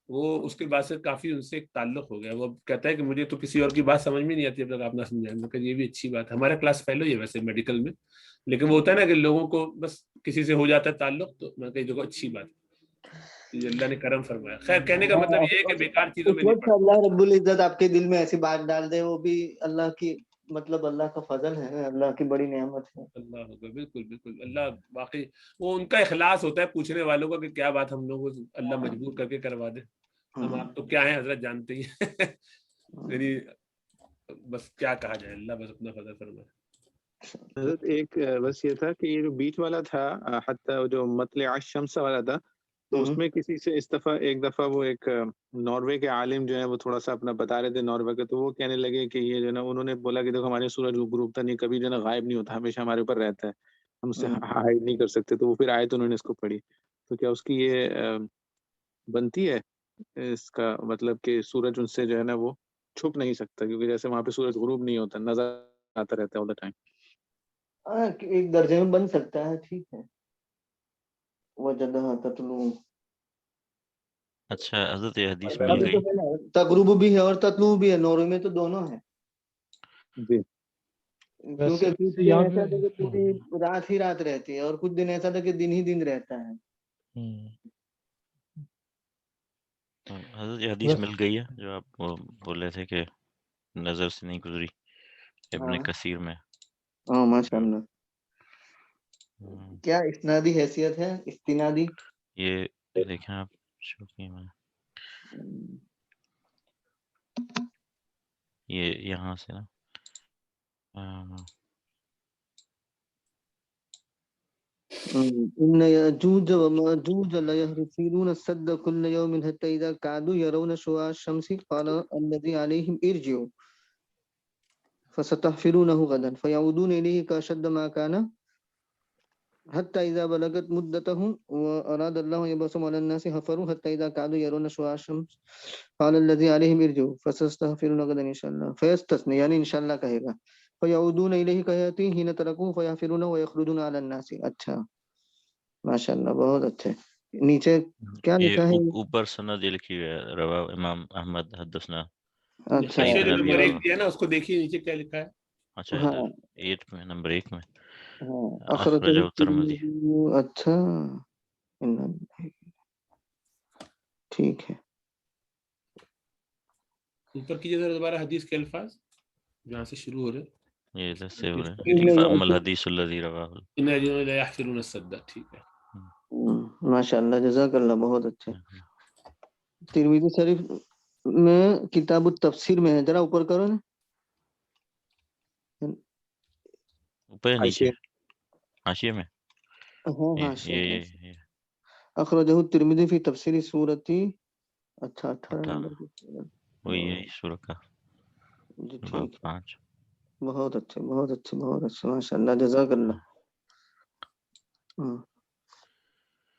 وہ اس کے بعد سے کافی ان سے ایک تعلق ہو گیا. وہ کہتا ہے کہ مجھے تو کسی اور کی بات سمجھ میں نہیں آتی اب تک آپ نہ سمجھائیں. میں کہا یہ بھی اچھی بات ہے. ہمارا کلاس فیلو ہی ہے ویسے میڈیکل میں, لیکن وہ ہوتا ہے نا کہ لوگوں کو بس کسی سے ہو جاتا ہے تعلق. تو میں کہا دیکھو اچھی بات ہے, اللہ نے کرم فرمایا. خیر کہنے کا مطلب یہ ہے کہ بیکار چیزوں میں نہیں پڑنا.
اللہ رب العزت آپ کے دل میں ایسی بات ڈال دے, وہ بھی اللہ کی مطلب اللہ کا فضل ہے, اللہ کی بڑی نعمت ہے.
اللہ ہوگا, بالکل بالکل. اللہ واقعی وہ ان کا اخلاص ہوتا ہے پوچھنے والوں کا کہ کیا بات ہم لوگوں کو اللہ مجبور کر کے کروا دے. ہم آپ تو کیا ہیں حضرت جانتے ہی ہیں. یعنی بس کیا کہا جائے, اللہ بس اپنا فضل فرمائے.
حضرت ایک بس یہ تھا کہ یہ جو بیچ والا تھا, حتی جو مطلع الشمس والا تھا, تو اس میں کسی سے ایک دفعہ وہ ایک ناروے کے عالم جو ہے وہ تھوڑا سا اپنا بتا رہے تھے ناروے کے, تو وہ کہنے لگے کہ یہ جو ہے نا, انہوں نے بولا کہ دیکھو ہمارے سورج غروب تھا نہیں, کبھی جو ہے نا غائب نہیں ہوتا, ہمیشہ ہمارے اوپر رہتا ہے, ہم سے ہائڈ نہیں کر سکتے. تو وہ پھر آئے تو انہوں نے اس کو پڑھی. تو کیا اس کی یہ بنتی ہے اس کا مطلب کہ سورج ان سے جو ہے نا وہ چھپ نہیں سکتا, کیونکہ جیسے وہاں پہ سورج غروب نہیں ہوتا, نظر آتا رہتا ہے آل دا ٹائم.
ایک درجے میں بن سکتا ہے, ٹھیک ہے. وجدہ تطلو,
اچھا حضرت یہ حدیث مل گئی.
تغرب بھی ہے اور تطلو بھی ہے, نورو میں تو دونوں ہیں.
جی,
کیونکہ کچھ دن ایسا تھا کہ پوری رات ہی رات رہتی ہے, اور کچھ دن ایسا تھا کہ دن ہی دن رہتا ہے.
حضرت یہ حدیث مل گئی ہے جو آپ بول رہے تھے کہ نظر سے نہیں گزری, ابن کثیر میں.
ہاں ماشاء اللہ. کیا اسنادی حیثیت ہے, استنادی؟
یہ دیکھیں آپ شوقی میں, یہ یہاں سے نا
إن يأجوج ومأجوج ليهرسون السد كل يوم حتى إذا كادوا يرون شعاع الشمس قال الذي عليهم ارجعوا فستحفرونه غدا فيعودون إليه كأشد ما كان حتى إذا بلغت مدتهم وأراد الله يبعثهم على الناس حفروا حتى إذا كادوا يرون شعاع الشمس قال الذي عليهم ارجعوا فستحفرون غدا إن شاء الله فيستثني يعني إن شاء الله کہے گا فيعودون إليه كياتي حين تركوه فيحفرون ويخرجون على الناس. اچھا ماشاء اللہ, بہت اچھے. نیچے کیا لکھا ہے؟
اوپر سند یہ لکھی ہوئی ہے, روا امام احمد حدثنا.
اچھا
جو نمبر 1 دیا نا اس کو دیکھیے نیچے کیا لکھا ہے.
اچھا ادھر 8 میں, نمبر 1 میں
اخرجہ
ترمذی.
اچھا ٹھیک ہے.
اوپر کیجیے ذرا دوبارہ حدیث کے الفاظ جہاں سے شروع ہو رہے.
یہ ادھر سے ہو رہا ہے, فاما الحدیث الذی رواہ
ان الذین لا یحفرون السد. ٹھیک ہے
ماشاء اللہ, جزاک اللہ, بہت اچھے. ترمذی شریف میں کتاب التفسیر میں ہے, ذرا اوپر کرو نا,
اوپر نیچے حاشیے میں.
ہاں حاشیے. اخرجہ الترمذی فی تفسیر سورۃ, اچھا 18 نمبر
وہی ہے سورہ کا
جی, ٹھیک
5.
بہت اچھے بہت اچھے بہت اچھے, ماشاء اللہ, جزاک اللہ.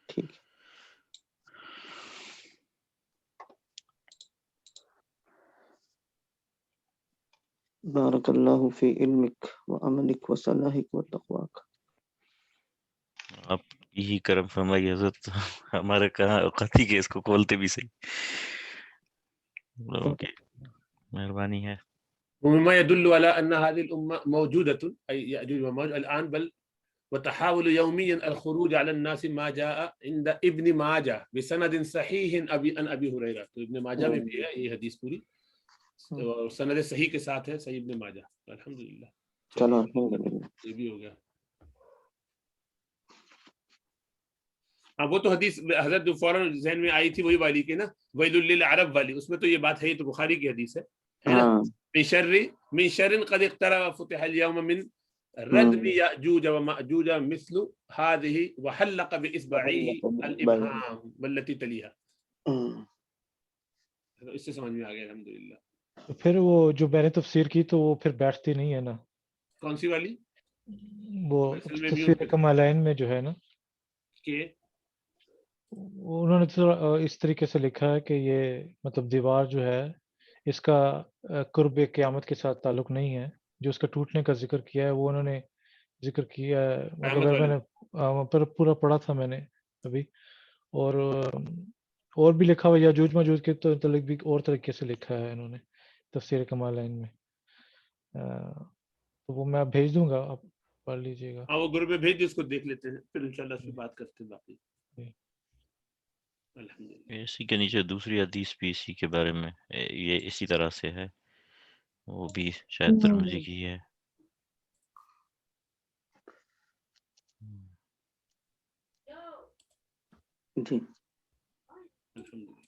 ٹھیک ہے. بارک اللہ فی علمک و عملک و صلاحک و تقواک.
آپ یہی کرم فرمائیے حضرت، ہمارے کہاں اوقات ہی کہ اس کو کھولتے بھی صحیح، لوگوں کی مہربانی ہے.
ومما يدل على أن هذه الأمة موجودة أي يأجوج وماجوج الآن، بل وتحاول يوميا الخروج على الناس ما جاء عند ابن ماجه بسند صحيح عن أبي هريرة. تو ابن ماجہ میں بھی ہے یہ حدیث پوری، اور سند صحیح کے ساتھ ہے، صحیح ابن ماجہ. الحمدللہ.
چلو الحمدللہ.
یہ بھی ہو گیا. ہاں وہ تو حدیث حضرت جو فوراً ذہن میں آئی تھی وہی والی کی نا، ویل للعرب والی، اس میں تو یہ بات ہے، یہ تو بخاری کی حدیث ہے نا. من شر قد اقترب فتح اليوم من ردم یأجوج ومأجوج مثل هذه وحلق بإصبعه الإبهام والتي تلیها. اس سے سمجھ میں آ گیا الحمدللہ.
تو پھر وہ جو میں نے تفسیر کی تو وہ پھر بیٹھتی نہیں ہے نا.
کون سی والی؟
وہ تفسیر کمالین میں جو ہے نا،
کہ
انہوں نے تو اس طریقے سے لکھا ہے کہ یہ مطلب دیوار جو ہے اس کا قرب قیامت کے ساتھ تعلق نہیں ہے. جو اس کا ٹوٹنے کا ذکر کیا ہے وہ انہوں نے ذکر کیا ہے، مطلب میں نے پورا پڑھا تھا میں نے ابھی. اور بھی لکھا ہوا یاجوج ماجوج کے تو متعلق بھی اور طریقے سے لکھا ہے انہوں نے تفسیر کمالین میں. تو وہ میں بھیج دوں گا، آپ پڑھ لیجیے گا.
ہاں وہ گروپ میں بھیج دیں، اس کو دیکھ لیتے ہیں، پھر انشاءاللہ اس پہ بات کرتے ہیں باقی.
اسی کے نیچے دوسری حدیث بھی اسی کے بارے میں یہ اسی طرح سے ہے، وہ بھی شاید ترمذی کی ہے.
جی
الحمدللہ.